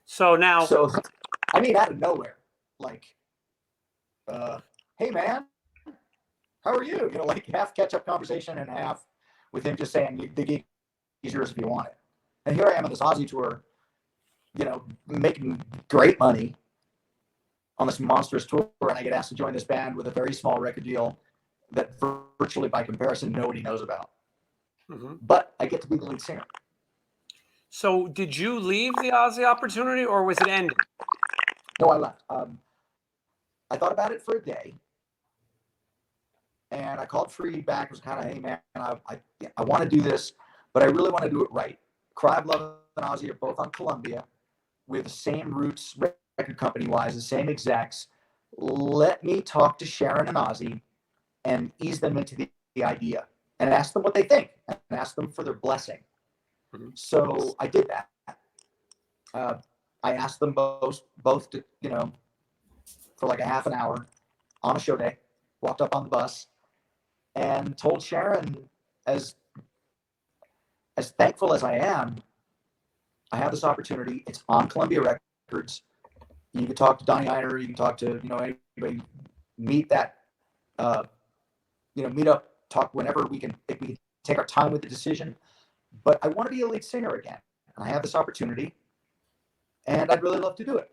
So now, out of nowhere, like, "Hey man, how are you?" Like half catch-up conversation and half with him just saying, "The gig is yours if you want it." And here I am on this Ozzy tour, making great money on this monstrous tour, and I get asked to join this band with a very small record deal that virtually by comparison nobody knows about. Mm-hmm. But I get to be the lead singer. So did you leave the Ozzy opportunity, or was it ended? No, I left. I thought about it for a day, and I called Freed back. It was kind of, "Hey man, I want to do this, but I really want to do it right. Cry of Love and Ozzy are both on Columbia. We have the same roots, record company-wise, the same execs. Let me talk to Sharon and Ozzy and ease them into the idea and ask them what they think and ask them for their blessing." Mm-hmm. So I did that. I asked them both to, for like a half an hour on a show day, walked up on the bus and told Sharon, as as thankful as I am, I have this opportunity. It's on Columbia Records. You can talk to Donnie Einer. You can talk to, anybody. Meet that, meet up, talk whenever we can. If we can take our time with the decision. But I want to be a lead singer again. And I have this opportunity, and I'd really love to do it.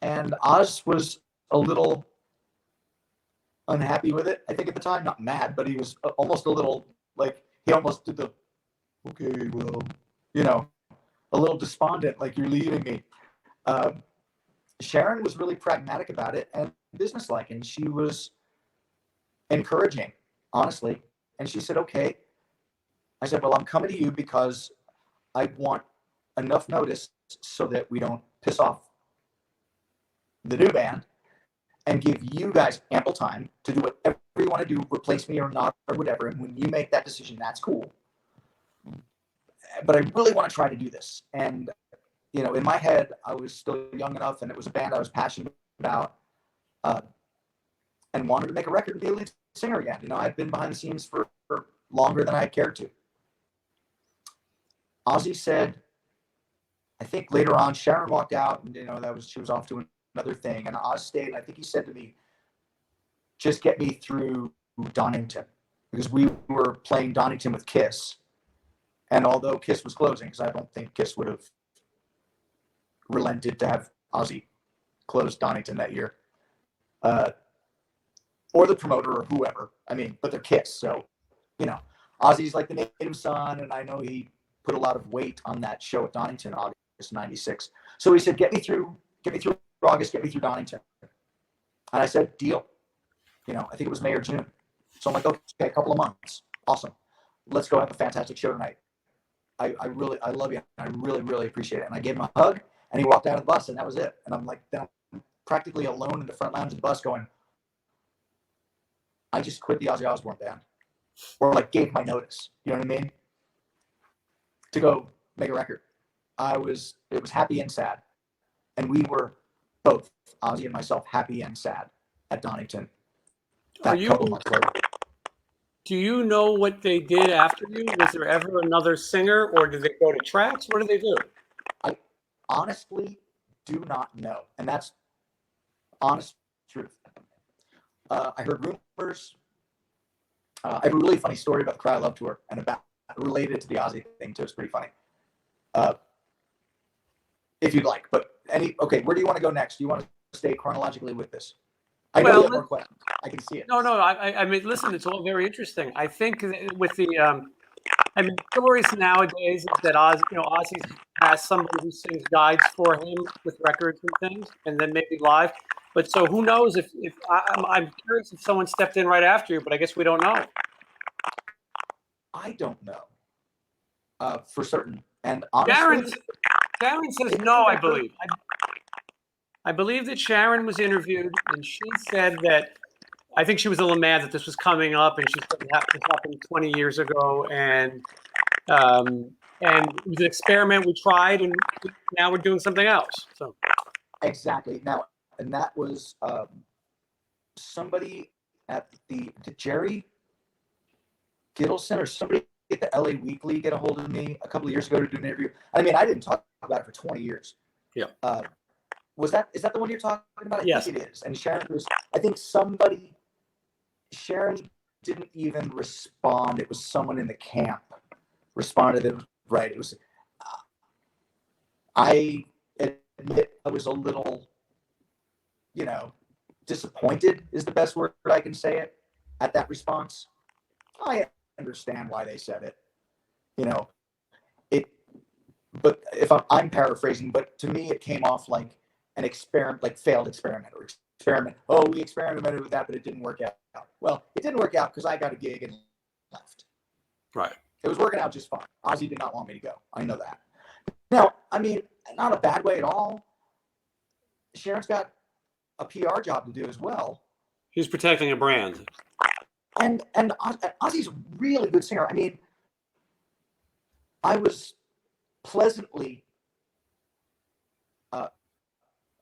And Oz was a little unhappy with it. I think at the time, not mad, but he was almost a little like, he almost did the, okay, well, a little despondent, like, you're leaving me. Sharon was really pragmatic about it and businesslike, and she was encouraging, honestly. And she said, okay. I said, well, I'm coming to you because I want enough notice so that we don't piss off the new band, and give you guys ample time to do whatever you want to do, replace me or not, or whatever. And when you make that decision, that's cool. But I really want to try to do this. And, in my head, I was still young enough, and it was a band I was passionate about, and wanted to make a record and be a lead singer again. I've been behind the scenes for longer than I cared to. Ozzy said, I think later on, Sharon walked out, and, she was off doing another thing, and Oz stayed. And I think he said to me, just get me through Donington, because we were playing Donington with Kiss. And although Kiss was closing, because I don't think Kiss would have relented to have Ozzy close Donington that year, or the promoter or whoever. But they're Kiss. So, Ozzy's like the native son, and I know he put a lot of weight on that show at Donington, August '96. So he said, get me through August, get me through Donington. And I said, deal. I think it was May or June. So I'm like, okay, a couple of months. Awesome. Let's go have a fantastic show tonight. I love you. I really, really appreciate it. And I gave him a hug, and he walked out of the bus, and that was it. And I'm like, then I'm practically alone in the front lounge of the bus going, I just quit the Ozzy Osbourne band. Or like gave my notice. You know what I mean? To go make a record. It was happy and sad. And we were both, Ozzy and myself, happy and sad at Donington. Couple months later. Do you know what they did after you? Was there ever another singer, or did they go to tracks? What did they do? I honestly do not know. And that's honest truth. I heard rumors. I have a really funny story about the Cry Love tour, and about related to the Ozzy thing too. It's pretty funny. If you'd like, but where do you want to go next? Do you want to stay chronologically with this? I know you have more questions. I can see it. No. Listen, it's all very interesting. I think with the, stories nowadays is that Ozzy has somebody who sings guides for him with records and things, and then maybe live. But so who knows if I'm curious if someone stepped in right after you, but I guess we don't know. I don't know for certain. And honestly, Sharon says no, I believe. I believe that Sharon was interviewed, and she said that, I think she was a little mad that this was coming up, and she said this happened 20 years ago, and it was an experiment we tried, and now we're doing something else. So exactly. Now, and that was somebody at the Jerry Gittleson or somebody at the LA Weekly get a hold of me a couple of years ago to do an interview. I didn't talk about it for 20 years. Yeah. Is that the one you're talking about? Yes. I think it is. And Sharon didn't even respond. It was someone in the camp responded. It was right. It was, I admit I was a little, disappointed is the best word I can say it at that response. I understand why they said it, but if I'm paraphrasing, but to me, it came off like an experiment, like failed experiment or experiment. Oh, we experimented with that, but it didn't work out. Well, it didn't work out because I got a gig and left. Right. It was working out just fine. Ozzy did not want me to go. I know that. Now, not a bad way at all. Sharon's got a PR job to do as well. He's protecting a brand. And Ozzy's a really good singer. I was pleasantly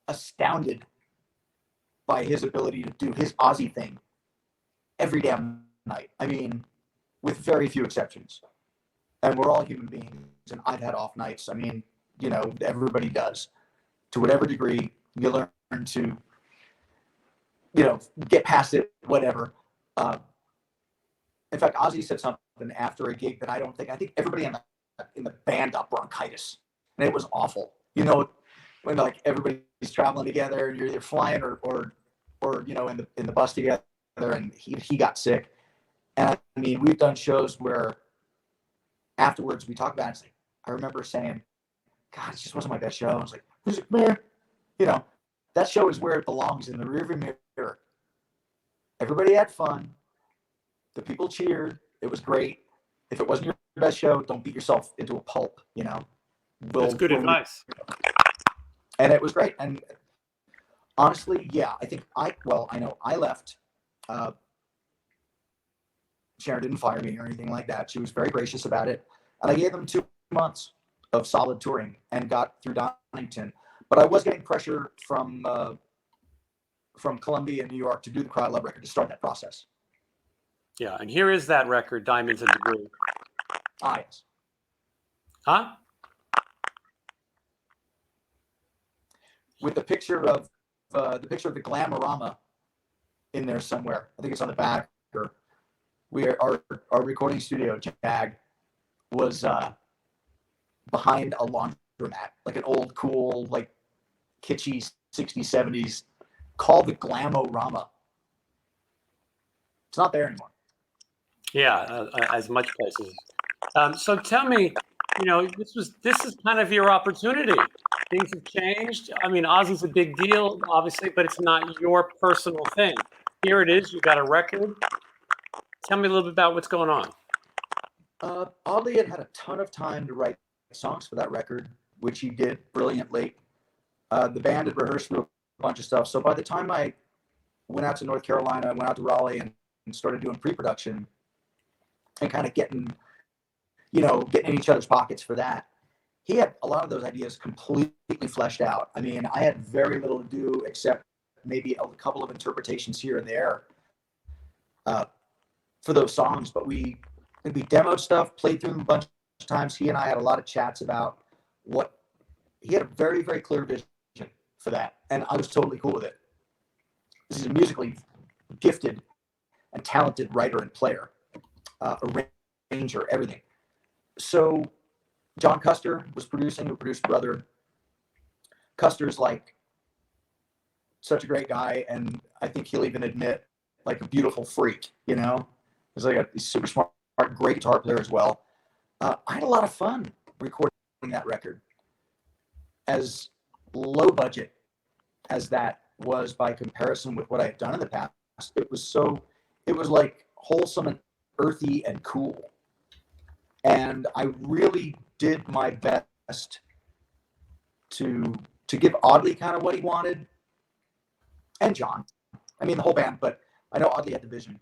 astounded by his ability to do his Ozzy thing every damn night. With very few exceptions. and we're all human beings, and I've had off nights. I mean, everybody does. To whatever degree, you learn to, get past it, whatever. In fact, Ozzy said something after a gig that I think everybody in the band got bronchitis, and it was awful. When like everybody's traveling together, and you're either flying or in the bus together, and he got sick. And I mean, we've done shows where afterwards we talk about it. It's like, I remember saying, God, it just wasn't my best show. I was like, man, that show is where it belongs, in the rearview mirror. Everybody had fun. The people cheered. It was great. If it wasn't your best show, don't beat yourself into a pulp, That's good advice. And it was great. And honestly, yeah, I know I left. Sharon didn't fire me or anything like that. She was very gracious about it. And I gave them 2 months of solid touring and got through Donington. But I was getting pressure from Columbia and New York to do the Cry Love record, to start that process. Yeah, and here is that record, Diamonds and Debris. Ah, yes. Huh? With the picture of the Glamorama in there somewhere. I think it's on the back. Or our recording studio, Jag, was behind a laundromat, like an old, cool, like kitschy 60s, 70s, called the Glamorama. It's not there anymore. Yeah, as much places. So tell me, this is kind of your opportunity. Things have changed. I mean, Ozzy's a big deal, obviously, but it's not your personal thing. Here it is. You got a record. Tell me a little bit about what's going on. Oddly, had a ton of time to write songs for that record, which he did brilliantly. The band had rehearsed through a bunch of stuff. So by the time I went out to North Carolina, I went out to Raleigh and started doing pre-production and kind of getting in each other's pockets for that. He had a lot of those ideas completely fleshed out. I mean, I had very little to do except maybe a couple of interpretations here and there for those songs. But we demoed stuff, played through them a bunch of times. He and I had a lot of chats about he had a very, very clear vision for that. And I was totally cool with it. He's a musically gifted and talented writer and player, arranger, everything. So John Custer was producing, who produced Brother. Custer's like such a great guy, and I think he'll even admit, like, a beautiful freak, He's like he's super smart, great guitar player as well. I had a lot of fun recording that record. As low budget as that was by comparison with what I had done in the past, it was like wholesome and earthy and cool. And I really did my best to give Audley kind of what he wanted, and John. I mean, the whole band, but I know Audley had the vision.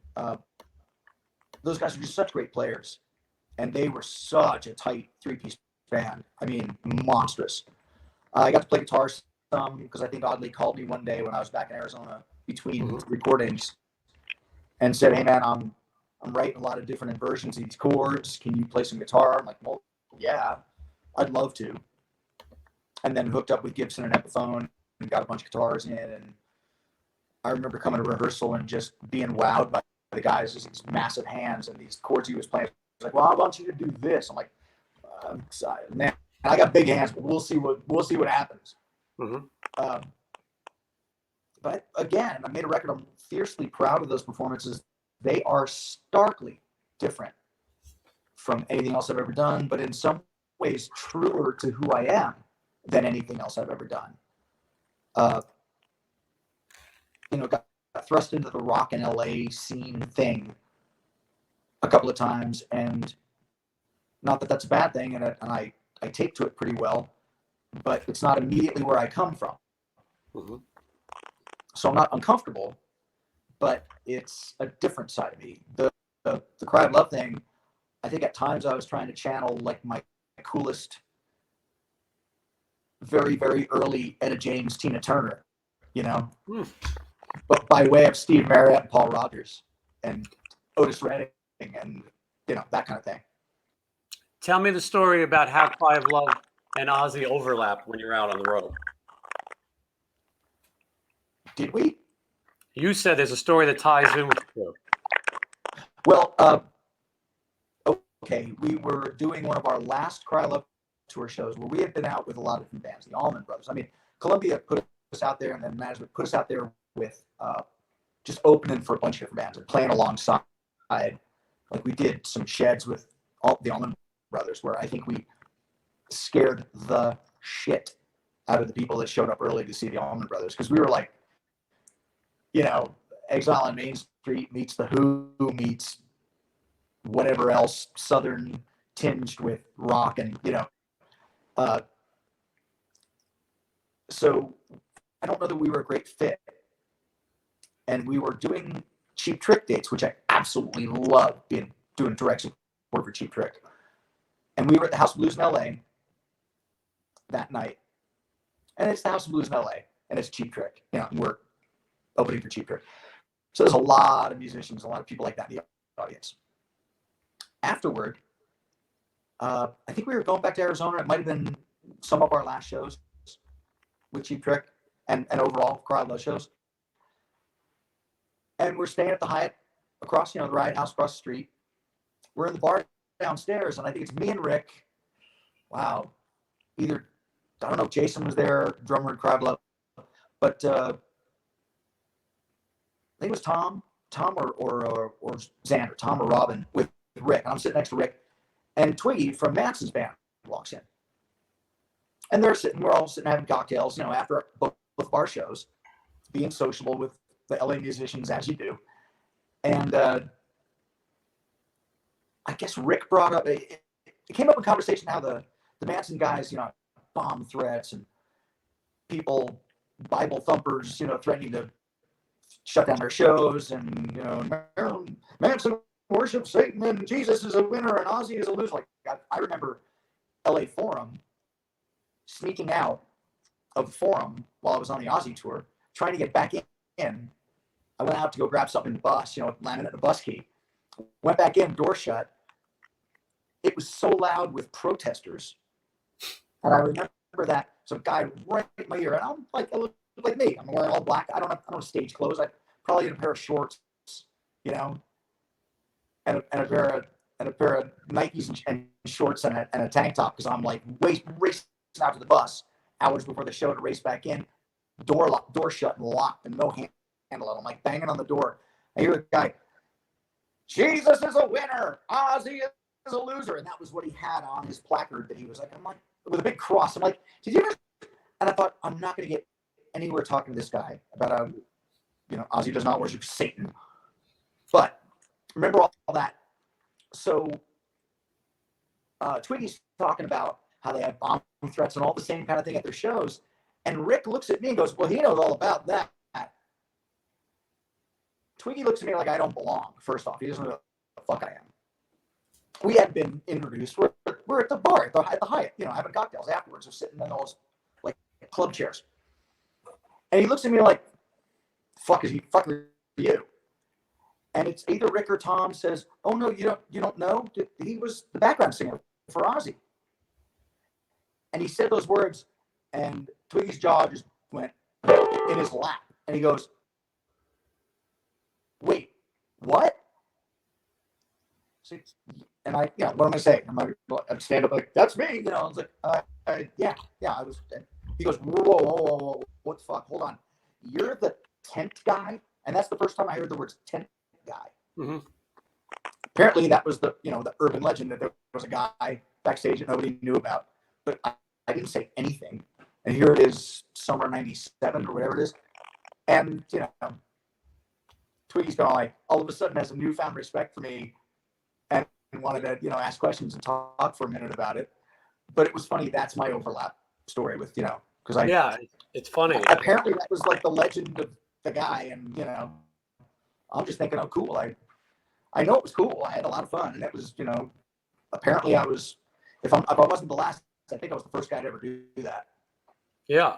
Those guys were just such great players, and they were such a tight 3-piece band. I mean, monstrous. I got to play guitar some because I think Audley called me one day when I was back in Arizona between recordings and said, "Hey man, I'm writing a lot of different inversions of these chords. Can you play some guitar?" I'm like, "Well, yeah, I'd love to." And then hooked up with Gibson and Epiphone and got a bunch of guitars in. And I remember coming to rehearsal and just being wowed by the guys, just these massive hands and these chords he was playing. He's like, "Well, I want you to do this." I'm like, "Man, I got big hands, but we'll see what happens." Mm-hmm. But again, I made a record. I'm fiercely proud of those performances. They are starkly different from anything else I've ever done, but in some ways truer to who I am than anything else I've ever done. Got thrust into the rock and LA scene thing a couple of times, and not that that's a bad thing, and I take to it pretty well, but it's not immediately where I come from. Mm-hmm. So I'm not uncomfortable, but it's a different side of me. The Cry of Love thing, I think at times I was trying to channel like my coolest, very, very early Etta James, Tina Turner, but by way of Steve Marriott and Paul Rodgers and Otis Redding and, that kind of thing. Tell me the story about how Cry of Love and Ozzy overlap when you're out on the road. Did we? You said there's a story that ties in with you. Well, okay, we were doing one of our last Cry Love tour shows where we had been out with a lot of different bands, the Allman Brothers. I mean, Columbia put us out there, and then management put us out there with just opening for a bunch of different bands and playing alongside. Like we did some sheds with all the Allman Brothers, where I think we scared the shit out of the people that showed up early to see the Allman Brothers, because we were like, you know, Exile on Main Street meets The Who meets whatever else Southern tinged with rock, and so I don't know that we were a great fit. And we were doing Cheap Trick dates, which I absolutely love doing direct support for Cheap Trick. And we were at the House of Blues in LA that night. And it's the House of Blues in LA, and it's Cheap Trick. You know, we're opening for Cheap Trick. So there's a lot of musicians, a lot of people like that in the audience. Afterward, I think we were going back to Arizona. It might have been some of our last shows with Cheap Trick and overall Cry Love shows. And we're staying at the Hyatt across, the Riot House across the street. We're in the bar downstairs, and I think it's me and Rick. Wow. Either, I don't know if Jason was there, drummer in Cry Love, but I think it was Tom or Xander, Tom or Robin with Rick. And I'm sitting next to Rick, and Twiggy from Manson's band walks in. And we're all sitting having cocktails, after both bar shows, being sociable with the LA musicians, as you do. And I guess Rick brought up, it came up in conversation how the Manson guys, bomb threats and people, Bible thumpers, threatening to shut down their shows, and, Manson worships Satan and Jesus is a winner and Ozzy is a loser. Like, I remember LA Forum sneaking out of the Forum while I was on the Ozzy tour, trying to get back in. I went out to go grab something in the bus, laminate the bus key. Went back in, door shut. It was so loud with protesters. And I remember that some guy right in my ear, and I'm like me. I'm wearing all black. I don't have stage clothes. I probably had a pair of shorts, and a pair of Nikes and shorts and a tank top, because I'm like racing out to the bus hours before the show to race back in. Door shut and locked and no handle. I'm like banging on the door. I hear the guy, Jesus is a winner, Ozzy is a loser. And that was what he had on his placard that he was like, I'm like, with a big cross. I'm like, did you ever? And I thought, I'm not going to get anywhere talking to this guy about, Ozzy does not worship Satan. But remember all that. So Twiggy's talking about how they have bomb threats and all the same kind of thing at their shows. And Rick looks at me and goes, well, he knows all about that. Twiggy looks at me like I don't belong, first off. He doesn't know what the fuck I am. We had been introduced. We're at the bar, at the Hyatt, having cocktails afterwards. We're sitting in those, like, club chairs. And he looks at me like, fuck are you? And it's either Rick or Tom says, oh, no, you don't know? He was the background singer for Ozzy. And he said those words, and Twiggy's jaw just went in his lap. And he goes, wait, what? And I, what am I saying? I'd stand up like, that's me. I was like, yeah, I was. He goes, whoa, what the fuck? Hold on. You're the tent guy? And that's the first time I heard the words tent guy. Mm-hmm. Apparently that was the urban legend that there was a guy backstage that nobody knew about. But I didn't say anything. And here it is, summer 97 or whatever it is. And, Twiggy's going, like, all of a sudden has a newfound respect for me and wanted to, ask questions and talk for a minute about it. But it was funny. That's my overlap story with, because it's funny. Apparently that was like the legend of the guy. And, I'm just thinking, oh, cool. I know it was cool. I had a lot of fun. And it was, apparently I was, if I wasn't the last, I think I was the first guy to ever do that. Yeah,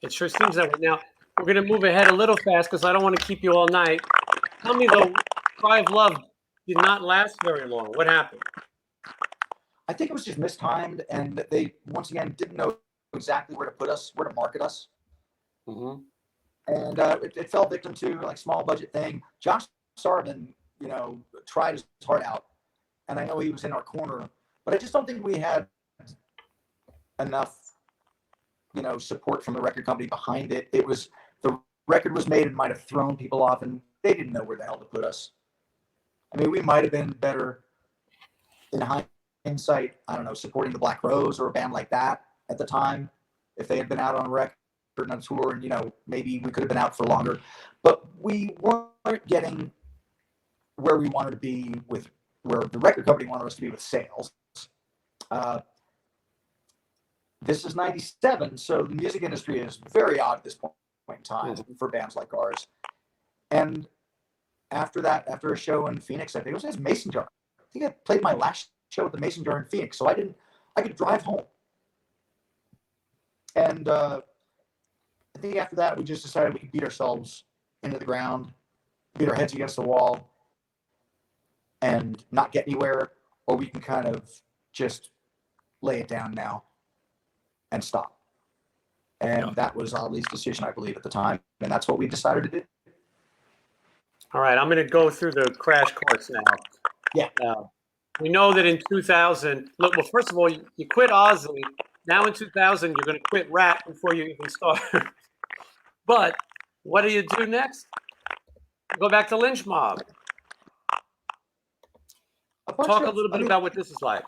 it sure seems that way. Now, we're going to move ahead a little fast because I don't want to keep you all night. Tell me, though, Cry of Love did not last very long. What happened? I think it was just mistimed, and they once again didn't know exactly where to put us, where to market us, Mm-hmm. and it fell victim to like small budget thing. Josh Sarman, tried his heart out, and I know he was in our corner, but I just don't think we had enough, support from the record company behind it. The record was made and might have thrown people off, and they didn't know where the hell to put us. I mean, we might have been better in hindsight, I don't know, supporting the Black Rose or a band like that at the time, if they had been out on a record and on tour, and maybe we could have been out for longer. But we weren't getting where we wanted to be with where the record company wanted us to be with sales. This is 97, so the music industry is very odd at this point in time for bands like ours. And after a show in Phoenix, I think it was his Mason Jar. I think I played my last show at the Mason Jar in Phoenix, so I could drive home. And I think after that, we just decided we could beat ourselves into the ground, beat our heads against the wall, and not get anywhere, or we can kind of just lay it down now and stop. And that was Oddly's decision, I believe, at the time, and that's what we decided to do. All right, I'm going to go through the crash course now. Yeah. We know that in 2000, look, well, first of all, you quit Ozzy. Now in 2000, you're going to quit Rat before you even start. But what do you do next? Go back to Lynch Mob. Talk a little bit about what this is like.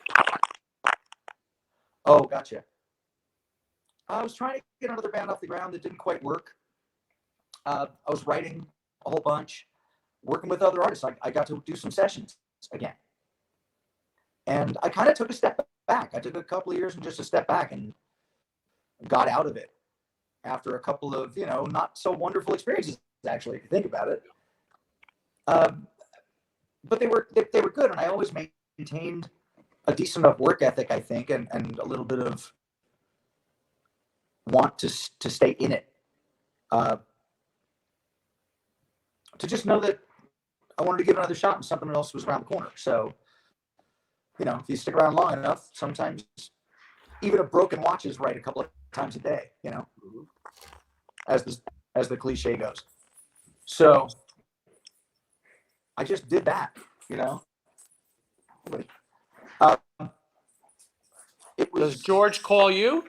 Oh, gotcha. I was trying to get another band off the ground that didn't quite work. I was writing a whole bunch, working with other artists. I got to do some sessions again. And I kind of took a step back. I took a couple of years and just a step back and got out of it after a couple of, not so wonderful experiences, actually, if you think about it. But they were good, and I always maintained a decent enough work ethic, I think, and a little bit of want to stay in it. To just know that I wanted to give it another shot and something else was around the corner. So, if you stick around long enough, sometimes even a broken watch is right a couple of times a day, as the cliche goes. So I just did that, Does George call you?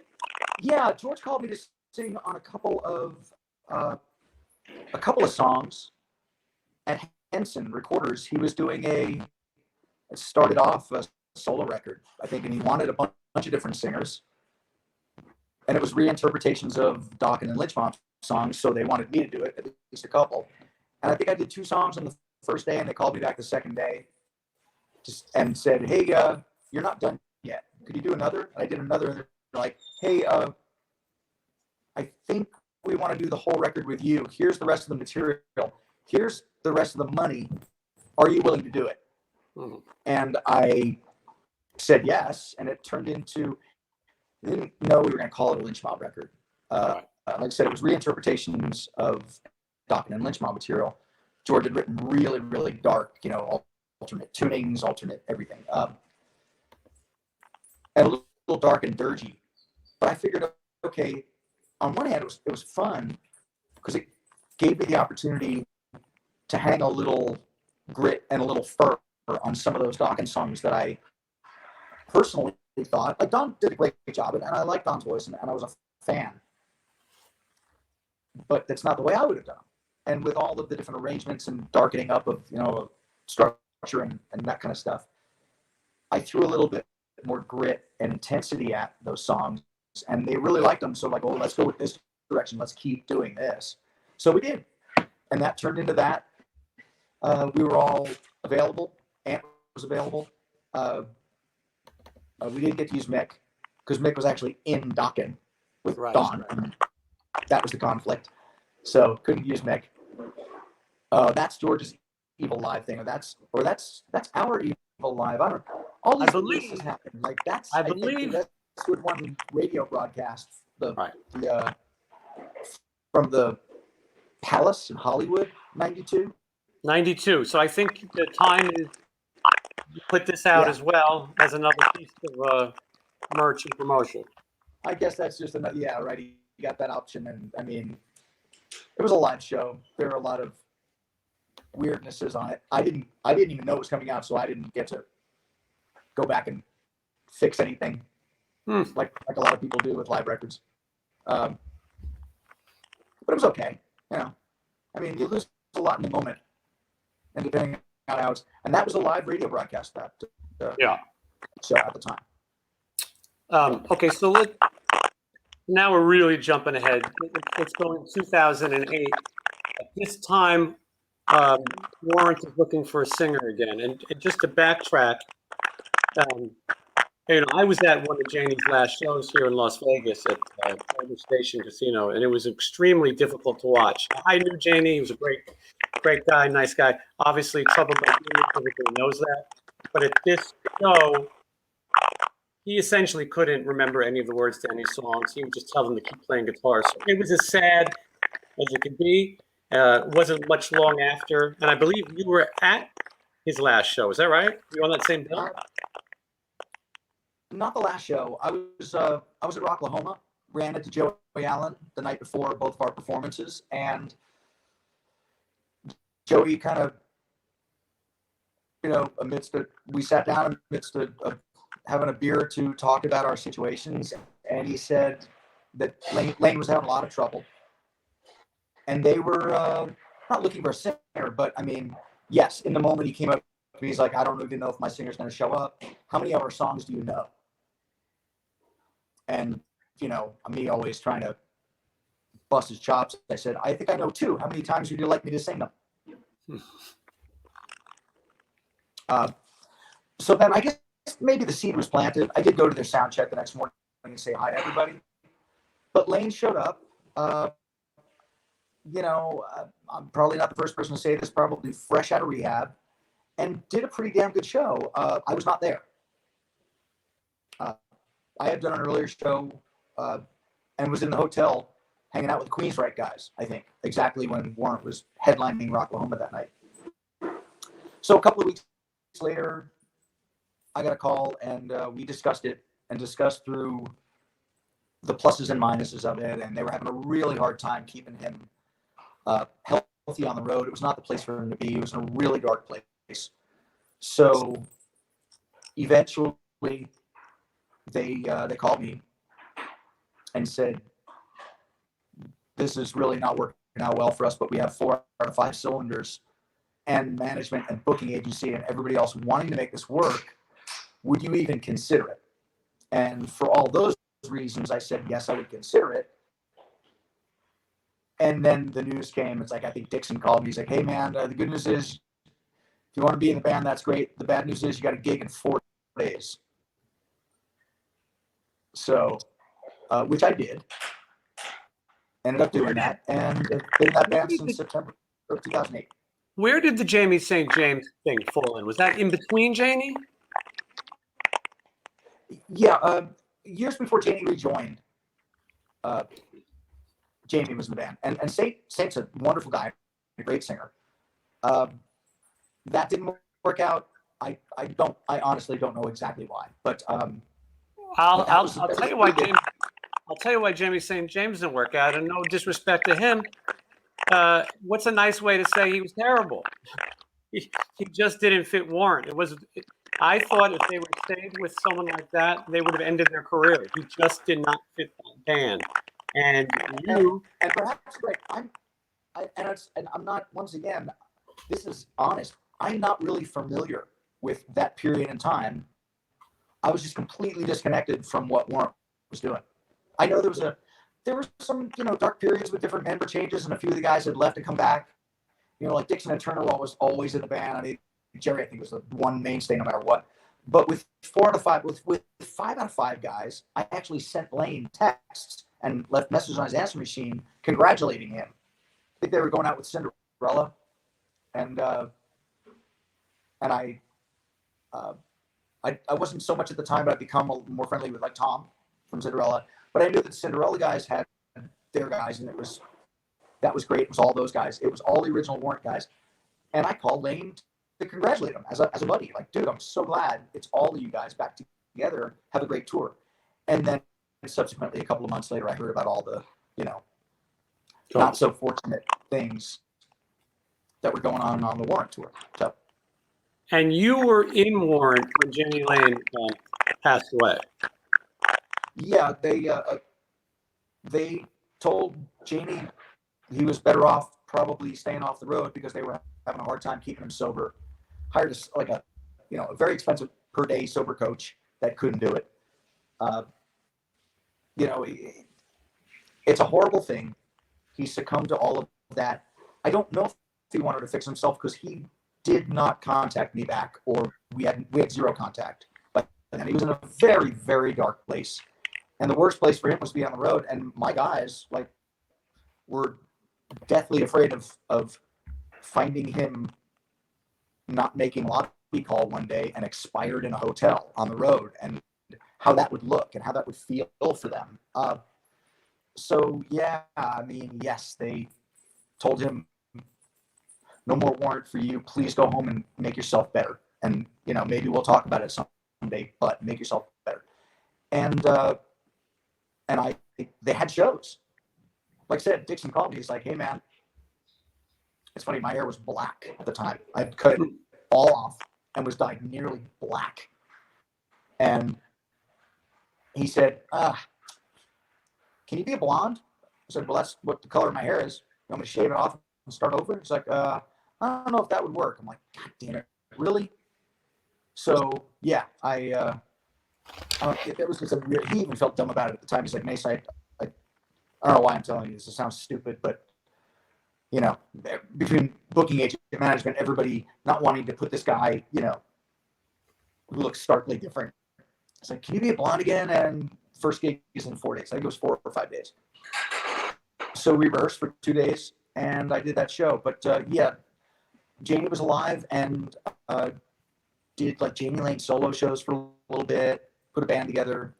Yeah, George called me to sing on a couple of songs at Henson Recorders. He was doing it started off a solo record, I think, and he wanted a bunch of different singers. And it was reinterpretations of Dokken and Lynch Mob songs, so they wanted me to do it, at least a couple. And I think I did 2 songs on the first day, and they called me back the second day and said, hey, you're not done yet. Could you do another? And I did another, and they're like, hey, I think we want to do the whole record with you. Here's the rest of the material. Here's the rest of the money. Are you willing to do it? Mm-hmm. And I said yes, and it turned into, I didn't know we were going to call it a Lynch Mob record. Like I said, it was reinterpretations of Dokken and Lynch Mob material. George had written really, really dark, alternate tunings, alternate everything. And a little dark and dirgy. But I figured, okay, on one hand, it was fun because it gave me the opportunity to hang a little grit and a little fur on some of those Dokken songs that I personally thought, like, Don did a great job, and I like Don's voice, and I was a fan. But that's not the way I would have done. And with all of the different arrangements and darkening up of, structure and that kind of stuff, I threw a little bit more grit and intensity at those songs, and they really liked them. So like, oh, let's go with this direction. Let's keep doing this. So we did. And that turned into that. We were all available. Ant was available. We didn't get to use Mick because Mick was actually in Dokken with Don. And that was the conflict. So couldn't use Mick. That's George's Evil Live thing. Or that's our Evil Live. I don't know. All these releases happen. Like I believe that's Westwood One radio broadcast. From the Palace in Hollywood, 92. 92. So I think the time is put this out Yeah. as well as another piece of merch and promotion. I guess that's just another. Yeah, right. You got that option, and I mean, it was a live show. There are a lot of weirdnesses on it. I didn't even know it was coming out, so I didn't get to go back and fix anything like a lot of people do with live records. But it was okay. You know, I mean, you lose a lot in the moment, and depending on how it's, and that was a live radio broadcast that show at the time. Okay, so now we're really jumping ahead. It's going 2008. At this time, Warrant is looking for a singer again. And just to backtrack, I was at one of Janie's last shows here in Las Vegas at Boulder Station Casino, and it was extremely difficult to watch. I knew Janie; he was a great guy, nice guy. Obviously, troubled by demons, everybody knows that. But at this show, he essentially couldn't remember any of the words to any songs. He would just tell them to keep playing guitar. So it was as sad as it could be. Wasn't much long after, and I believe you were at his last show. Is that right? Were you on that same bill? Not the last show. I was at Rocklahoma. Ran into Joey Allen the night before both of our performances, and Joey kind of, we sat down amidst having a beer to talk about our situations, and he said that Lane was having a lot of trouble, and they were not looking for a singer, but I mean, yes, in the moment he came up to me, he's like, I don't even know if my singer's going to show up. How many of our songs do you know? And, me always trying to bust his chops. I said, I think I know 2. How many times would you like me to sing them? So then I guess maybe the seed was planted. I did go to their sound check the next morning and say hi to everybody. But Lane showed up. I'm probably not the first person to say this, probably fresh out of rehab, and did a pretty damn good show. I was not there. I had done an earlier show and was in the hotel hanging out with the Queensryche guys, I think, exactly when Warrant was headlining Rocklahoma that night. So a couple of weeks later, I got a call, and we discussed it and discussed through the pluses and minuses of it, and they were having a really hard time keeping him healthy on the road. It was not the place for him to be. It was in a really dark place. So eventually, they called me and said, this is really not working out well for us, but we have 4 out of 5 cylinders and management and booking agency and everybody else wanting to make this work. Would you even consider it? And for all those reasons, I said, yes, I would consider it. And then the news came. It's like, I think Dixon called me. He's like, hey, man, the good news is if you want to be in the band, that's great. The bad news is you got a gig in 4 days. So, which I did. Ended up doing that. And been in that band since September of 2008. Where did the Jamie St. James thing fall in? Was that in between Janie? Yeah, years before Janie rejoined, Jamie was in the band. And Saint's a wonderful guy, a great singer. That didn't work out. I honestly don't know exactly why. But I'll tell you why Jamie. I'll tell you why Jamie St. James didn't work out, and no disrespect to him. What's a nice way to say he was terrible? He just didn't fit Warrant. I thought if they would have stayed with someone like that, they would have ended their career. He just did not fit that band. And perhaps right, I'm not, once again, this is honest. I'm not really familiar with that period in time. I was just completely disconnected from what Warrant was doing. I know there were some dark periods with different member changes, and a few of the guys had left and come back. Like Dixon and Turner was always in the band. I mean, Jerry, I think, was the one mainstay no matter what. But with 4 out of 5, with 5 out of 5 guys, I actually sent Lane texts and left messages on his answer machine congratulating him. I think they were going out with Cinderella, and I wasn't so much at the time, but I'd become more friendly with like Tom from Cinderella. But I knew that the Cinderella guys had their guys, and that was great. It was all those guys. It was all the original Warrant guys. And I called Lane to congratulate him as a buddy. Like, dude, I'm so glad it's all of you guys back together. Have a great tour. And then subsequently, a couple of months later, I heard about all the, not so fortunate things that were going on the Warrant tour. So. And you were in Warrant when Jenny Lane passed away. Yeah, they told Janie he was better off probably staying off the road because they were having a hard time keeping him sober. Hired a very expensive per day sober coach that couldn't do it. It's a horrible thing. He succumbed to all of that. I don't know if he wanted to fix himself because he did not contact me back, or we had zero contact. But he was in a very, very dark place. And the worst place for him was to be on the road. And my guys were deathly afraid of finding him not making a lobby call one day and expired in a hotel on the road, and how that would look and how that would feel for them. So yeah, I mean, yes, they told him, no more Warrant for you. Please go home and make yourself better. And maybe we'll talk about it someday, but make yourself better. And they had shows. Like I said, Dixon called me. He's like, hey man, it's funny. My hair was black at the time. I cut it all off and was dyed nearly black. And he said, can you be a blonde? I said, well, that's what the color of my hair is. You want me to shave it off and start over? He's like, I don't know if that would work. I'm like, God damn it, really? So yeah, it was just he even felt dumb about it at the time. He's like, Mace, I don't know why I'm telling you this. It sounds stupid, but between booking agent and management, everybody not wanting to put this guy, who looks starkly different. It's like, can you be a blonde again? And first gig is in 4 days. I think it was 4 or 5 days. So we rehearsed for 2 days, and I did that show. But yeah, Janie was alive and did like Janie Lane solo shows for a little bit. Put a band together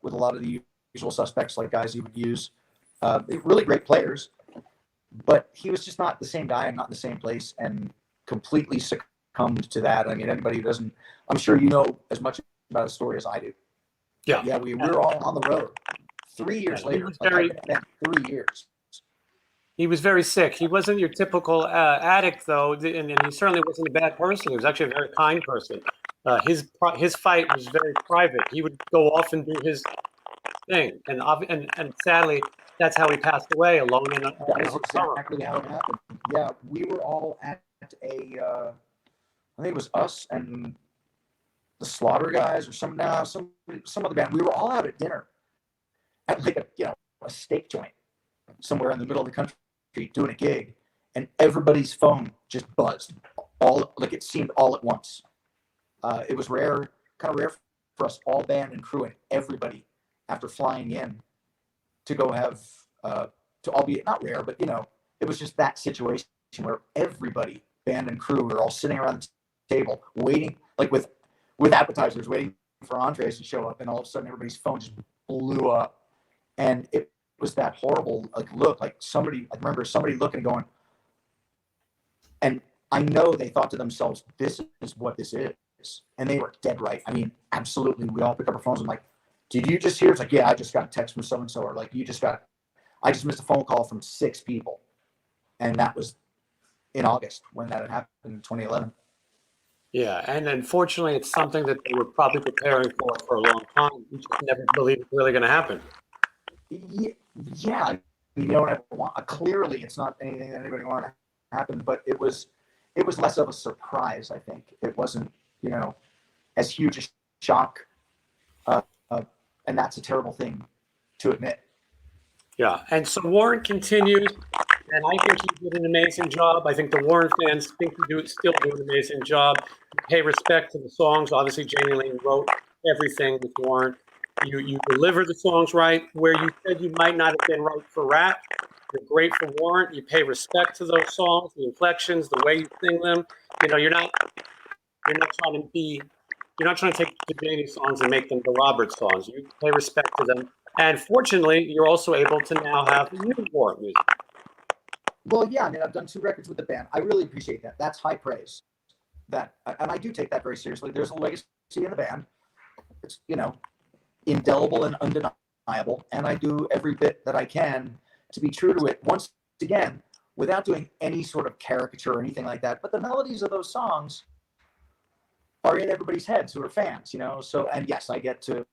with a lot of the usual suspects, like guys you would use. Really great players, but he was just not the same guy and not in the same place, and completely succumbed to that. I mean, anybody who doesn't, I'm sure you know as much about his story as I do. Yeah, yeah, we were all on the road. 3 years later, 3 years. He was very sick. He wasn't your typical addict, though, and he certainly wasn't a bad person. He was actually a very kind person. His fight was very private. He would go off and do his thing, and sadly, that's how he passed away, alone in a That's hotel. exactly how it happened. Yeah, we were all at I think it was us and the Slaughter guys or some other band. We were all out at dinner at like a steak joint somewhere in the middle of the country doing a gig, and everybody's phone just buzzed it seemed all at once. It was kind of rare for us, all band and crew and everybody, after flying in to go have to all be not rare, but it was just that situation where everybody, band and crew, were all sitting around the table waiting, like with appetizers, waiting for entrees to show up, and all of a sudden everybody's phone just blew up, and it was that horrible look, like I remember somebody looking and going, and I know they thought to themselves, this is what this is, and they were dead right. I mean, absolutely. We all picked up our phones and like, did you just hear? It's like, yeah, I just got a text from so and so, or like, I just missed a phone call from 6 people, and that was in August when that had happened in 2011. Yeah, and unfortunately, it's something that they were probably preparing for a long time. We just never believed it was really going to happen. Yeah, clearly it's not anything that anybody wanted to happen, but it was less of a surprise. I think it wasn't as huge a shock, and that's a terrible thing to admit. Yeah, and so Warrant continues, and I think he did an amazing job. I think the Warrant fans think he still do an amazing job. Pay respect to the songs. Obviously, Janie Lane wrote everything with Warrant. You deliver the songs right. Where you said you might not have been right for rap, you're great for Warrant. You pay respect to those songs, the inflections, the way you sing them. You're not trying to take the Janie songs and make them the Robert songs. You pay respect to them. And fortunately, you're also able to now have new Warrant music. Well, yeah, I mean, I've done 2 records with the band. I really appreciate that. That's high praise. that, and I do take that very seriously. There's a legacy in the band. It's, indelible and undeniable, and I do every bit that I can to be true to it. Once again, without doing any sort of caricature or anything like that. But the melodies of those songs are in everybody's heads who are fans, So, and yes, I get to,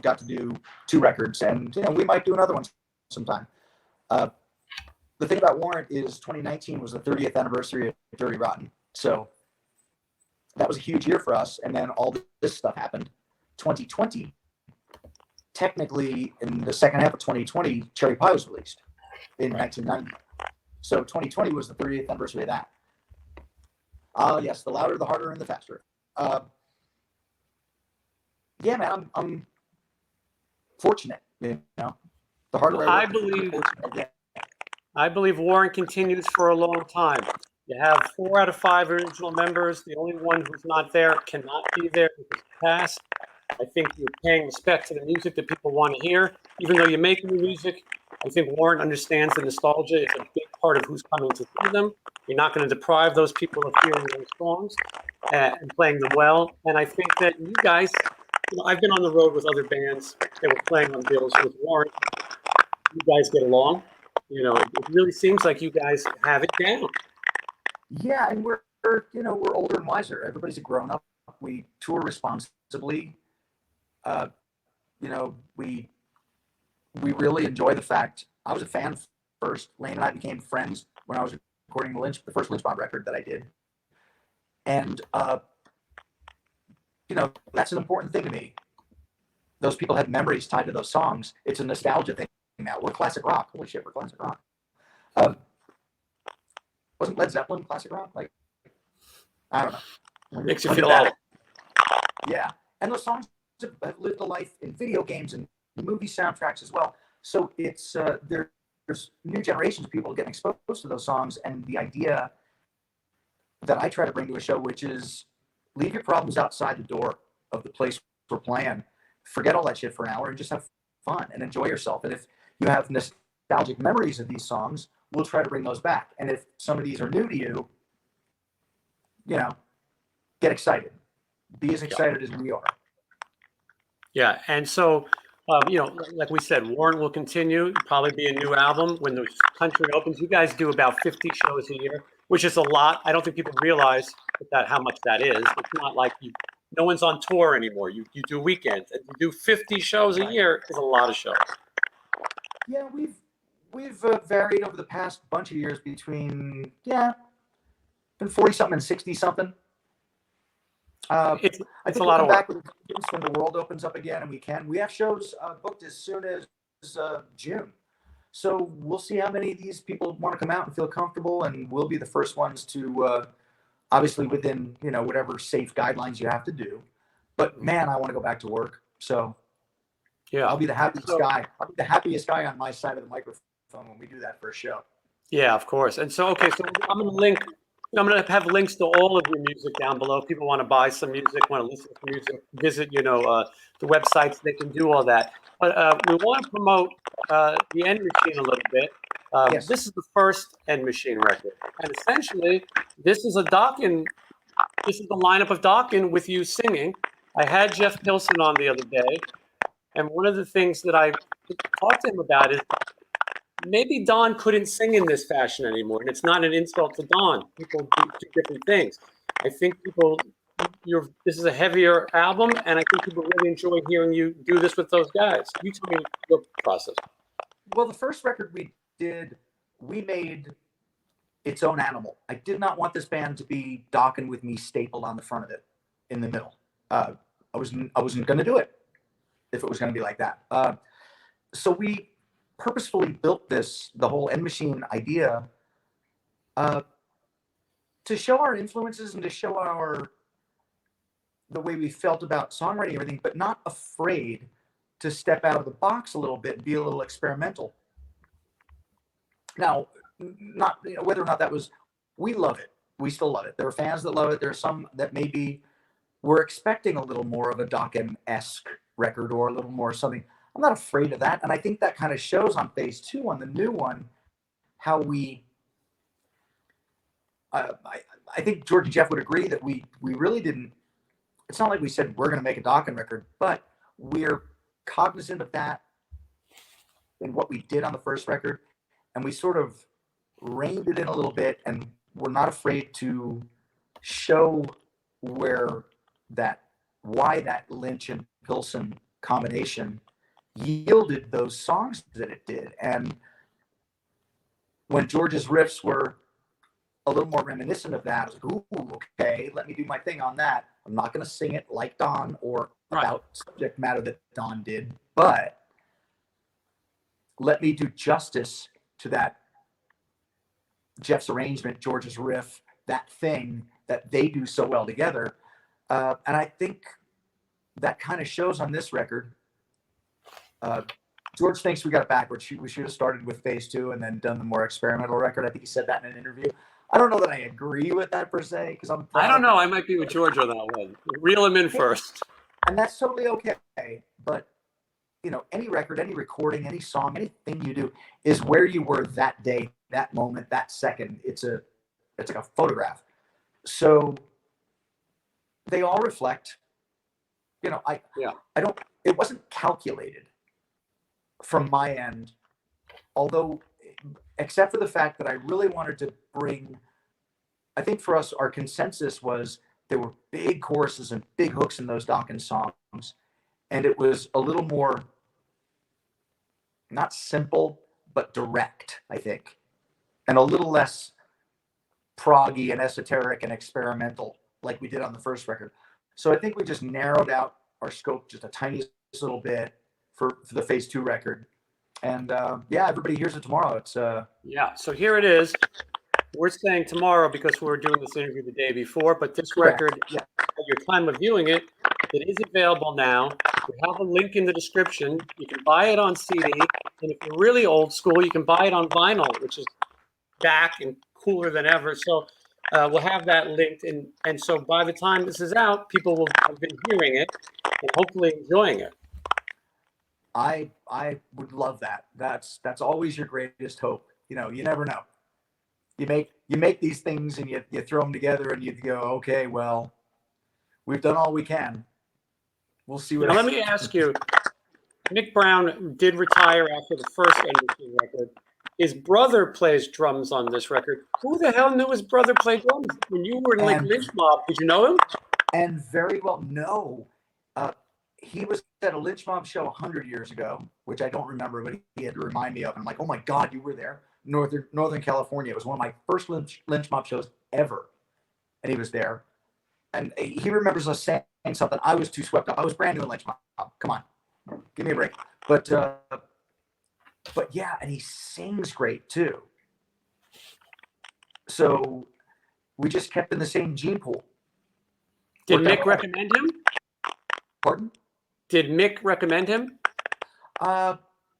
got to do 2 records, and we might do another one sometime. The thing about Warrant is 2019 was the 30th anniversary of Dirty Rotten, so that was a huge year for us. And then all this stuff happened. 2020, technically, in the second half of 2020, Cherry Pie was released in 1990. So 2020 was the 30th anniversary of that. Yes, the louder, the harder, and the faster. Yeah, man, I'm fortunate. The harder Well, I work, the more fortunate I get. I believe Warrant continues for a long time. You have 4 out of 5 original members. The only one who's not there cannot be there because he passed. I think you're paying respect to the music that people want to hear. Even though you're making the music, I think Warrant understands the nostalgia. It's a big part of who's coming to see them. You're not going to deprive those people of hearing those songs and playing them well. And I think that you guys, I've been on the road with other bands that were playing on bills with Warrant. You guys get along. It really seems like you guys have it down. Yeah, and we're older and wiser. Everybody's a grown up. We tour responsibly. We really enjoy the fact. I was a fan first. Lane and I became friends when I was recording the first Lynch record that I did, and that's an important thing to me. Those people have memories tied to those songs. It's a nostalgia thing now. We're classic rock. Holy shit, we're classic rock. Wasn't Led Zeppelin classic rock? Like, I don't know. Makes you feel old. Yeah, and those songs have lived a life in video games and movie soundtracks as well. So it's there's new generations of people getting exposed to those songs, and the idea that I try to bring to a show, which is leave your problems outside the door of the place we're playing. Forget all that shit for an hour and just have fun and enjoy yourself. And if you have nostalgic memories of these songs, we'll try to bring those back. And if some of these are new to you, get excited. Be as excited as we are. Yeah, and so, like we said, Warrant will continue. Probably be a new album when the country opens. You guys do about 50 shows a year, which is a lot. I don't think people realize how much that is. It's not like no one's on tour anymore. You do weekends, and to do 50 shows a year is a lot of shows. Yeah, we've varied over the past bunch of years between 40-something and 60-something. It's I think a lot of work. When the world opens up again and we can. We have shows booked as soon as June. So we'll see how many of these people want to come out and feel comfortable, and we'll be the first ones to, obviously within, whatever safe guidelines you have to do. But man, I want to go back to work. So yeah, I'll be the happiest guy. I'll be the happiest guy on my side of the microphone when we do that first show. Yeah, of course. And so, okay, so I'm going to have links to all of your music down below. If people want to buy some music, want to listen to music, visit, the websites, they can do all that. But we want to promote the End Machine a little bit. Yes. This is the first End Machine record. And essentially, this is the lineup of Dokken with you singing. I had Jeff Pilson on the other day. And one of the things that I talked to him about is maybe Don couldn't sing in this fashion anymore. And it's not an insult to Don. People do different things. I think this is a heavier album, and I think people really enjoy hearing you do this with those guys. You tell me your process. Well, the first record we did, we made its own animal. I did not want this band to be Dokken with me stapled on the front of it in the middle. I wasn't going to do it if it was going to be like that. So we purposefully built the whole End Machine idea to show our influences and to show the way we felt about songwriting and everything, but not afraid to step out of the box a little bit and be a little experimental. Now, not whether or not that was, we love it. We still love it. There are fans that love it. There are some that maybe were expecting a little more of a Dokken-esque record or a little more something. I'm not afraid of that. And I think that kind of shows on phase 2, on the new one, how we, I I think George and Jeff would agree that we really didn't. It's not like we said we're going to make a Dokken record, but we're cognizant of that in what we did on the first record, and we sort of reined it in a little bit, and we're not afraid to show where that why that Lynch and Pilson combination yielded those songs that it did. And when George's riffs were a little more reminiscent of that, I was like, ooh, okay, let me do my thing on that. I'm not going to sing it like Don or about subject matter that Don did, but let me do justice to that Jeff's arrangement, George's riff, that thing that they do so well together. And I think that kind of shows on this record. George thinks we got it backwards. We should have started with phase 2 and then done the more experimental record. I think he said that in an interview. I don't know that I agree with that per se, because I don't know. I might be with George on that one. Reel him in first. And that's totally okay. But, you know, any record, any recording, any song, anything you do is where you were that day, that moment, that second. It's like a photograph. So they all reflect, you know, it wasn't calculated from my end, although, except for the fact that I really wanted to bring, I think for us, our consensus was there were big choruses and big hooks in those Dokken songs. And it was a little more, not simple, but direct, I think. And a little less proggy and esoteric and experimental like we did on the first record. So I think we just narrowed out our scope just a tiny little bit for the phase 2 record. And everybody hears it tomorrow. It's so here it is. We're saying tomorrow because we were doing this interview the day before, but this record, at your time of viewing it, it is available now. We have a link in the description. You can buy it on CD, and if you're really old school, you can buy it on vinyl, which is back and cooler than ever. So we'll have that linked, and so by the time this is out, people will have been hearing it and hopefully enjoying it. I would love that. That's always your greatest hope. You know, you never know. You make these things and you throw them together and you go, okay, well, we've done all we can. We'll see what. Now, let me ask you. Mick Brown did retire after the first NBC record. His brother plays drums on this record. Who the hell knew his brother played drums? When you were in Lynch Mob, did you know him? And very well, no. He was at a Lynch Mob show 100 years ago, which I don't remember, but he had to remind me of. I'm like, oh my God, you were there. Northern California. It was one of my first Lynch Mob shows ever. And he was there. And he remembers us saying something. I was too swept up. I was brand new in Lynch Mob. Come on, give me a break. But yeah, and he sings great too. So we just kept in the same gene pool. Did Mick recommend him? Pardon? Did Mick recommend him? I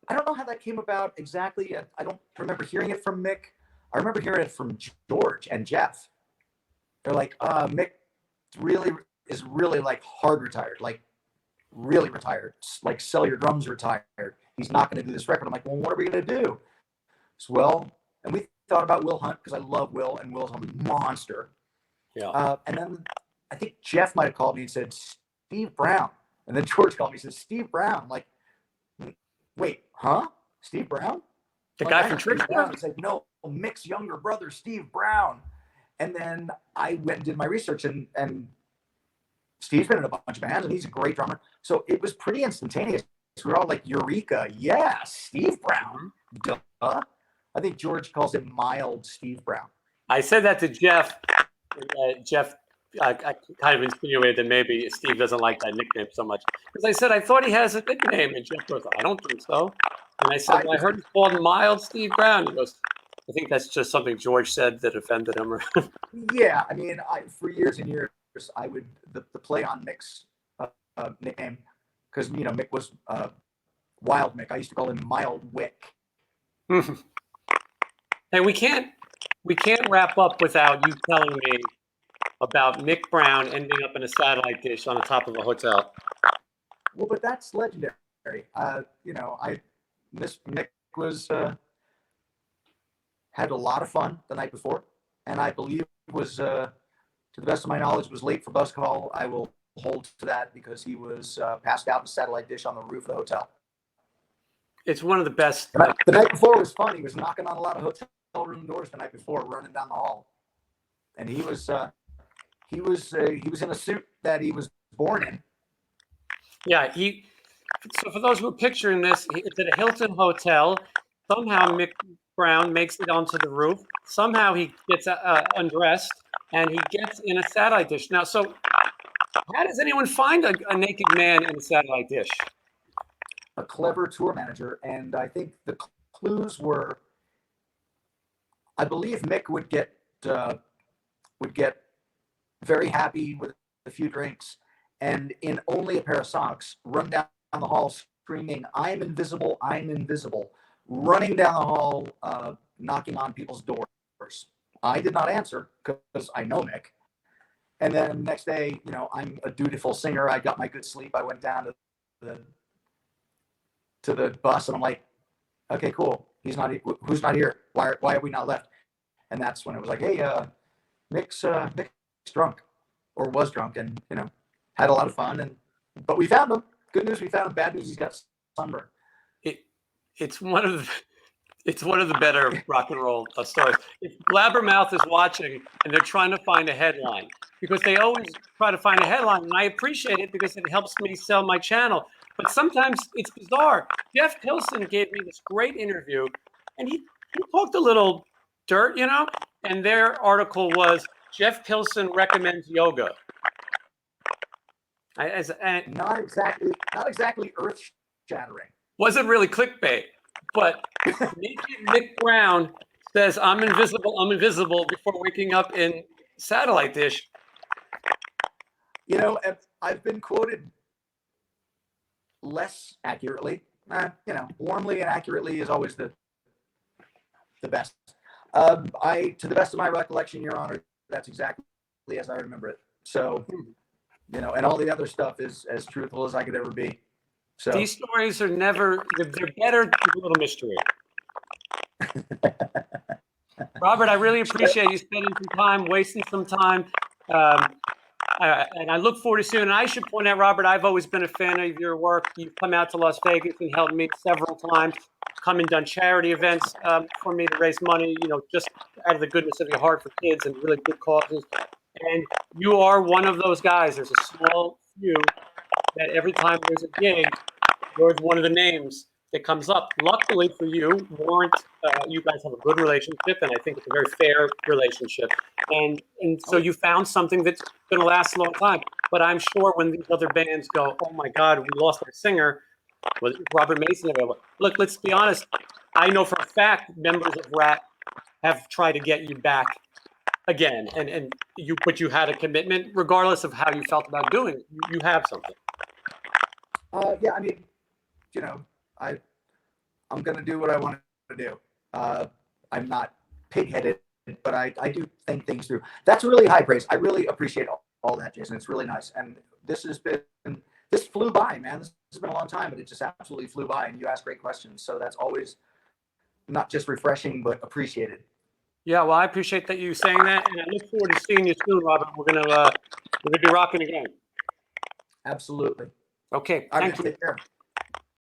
don't know how that came about exactly. I don't remember hearing it from Mick. I remember hearing it from George and Jeff. They're like, Mick is really like hard retired, like really retired, like Sell Your Drums retired. He's not going to do this record. I'm like, well, what are we going to do? So, well, and we thought about Will Hunt because I love Will, and Will's a monster. Yeah. And then I think Jeff might have called me and said, Steve Brown. And then George called me and said, Steve Brown. I'm like, wait, huh? Steve Brown? The guy from Trickster? He said, no, Mick's younger brother, Steve Brown. And then I went and did my research, and Steve's been in a bunch of bands, and he's a great drummer. So it was pretty instantaneous. We were all like, Eureka, yeah, Steve Brown. Duh. I think George calls him mild Steve Brown. I said that to Jeff. Jeff I kind of insinuated that maybe Steve doesn't like that nickname so much. Because I said, I thought he has a nickname. And Jeff goes, I don't think so. And I said, well, I heard it's called Mild Steve Brown. He goes, I think that's just something George said that offended him. Yeah, I mean, for years and years, I would, the play on Mick's nickname, because, you know, Mick was Wild Mick. I used to call him Mild Wick. Hey, we can't wrap up without you telling me about Mick Brown ending up in a satellite dish on the top of a hotel. Well, but that's legendary. You know, Mick was had a lot of fun the night before, and I believe was to the best of my knowledge, was late for bus call. I will hold to that because he was passed out in a satellite dish on the roof of the hotel. It's one of the best. The night before was fun. He was knocking on a lot of hotel room doors the night before, running down the hall, and he was in a suit that he was born in. Yeah, so for those who are picturing this, it's at a Hilton hotel. Somehow Mick Brown makes it onto the roof. Somehow he gets undressed and he gets in a satellite dish. Now, so how does anyone find a naked man in a satellite dish? A clever tour manager, and I think the clues were, I believe Mick would get very happy with a few drinks, and in only a pair of socks, run down the hall screaming, "I'm invisible! I'm invisible!" Running down the hall, knocking on people's doors. I did not answer because I know Mick. And then next day, I'm a dutiful singer. I got my good sleep. I went down to the bus, and I'm like, okay, cool. Who's not here? Why have we not left? And that's when it was like, hey, Mick's drunk, or was drunk, and had a lot of fun. But we found him. Good news, we found him. Bad news, he's got sunburn. It's one of the better rock and roll stories. If Blabbermouth is watching and they're trying to find a headline, because they always try to find a headline, and I appreciate it because it helps me sell my channel. But sometimes it's bizarre. Jeff Pilson gave me this great interview, and he talked a little dirt, and their article was Jeff Pilson recommends yoga. Not exactly earth-shattering. Wasn't really clickbait, but naked Mick Brown says, I'm invisible before waking up in satellite dish. I've been quoted less accurately. Warmly and accurately is always the best. To the best of my recollection, Your Honor, that's exactly as I remember it. So, and all the other stuff is as truthful as I could ever be. So these stories are they're better with a little mystery. Robert, I really appreciate you spending some time, wasting some time. And I look forward to seeing. And I should point out, Robert, I've always been a fan of your work. You've come out to Las Vegas and helped me several times. Come and done charity events for me to raise money, just out of the goodness of your heart for kids and really good causes. And you are one of those guys. There's a small few that every time there's a gig, you're one of the names that comes up. Luckily for you, WARRANT, you guys have a good relationship, and I think it's a very fair relationship. And so you found something that's going to last a long time. But I'm sure when these other bands go, oh my God, we lost our singer, was Robert Mason available? Look, let's be honest. I know for a fact members of RAT have tried to get you back again, but you had a commitment, regardless of how you felt about doing it. You have something. Yeah, I mean, I'm going to do what I want to do. I'm not pig-headed, but I do think things through. That's really high praise. I really appreciate all that, Jason. It's really nice. And this flew by, man. This has been a long time, but it just absolutely flew by. And you ask great questions, so that's always not just refreshing, but appreciated. Yeah, well, I appreciate that you saying that, and I look forward to seeing you soon, Robert. We're gonna be rocking again. Absolutely. Okay, All right, thank you. take care.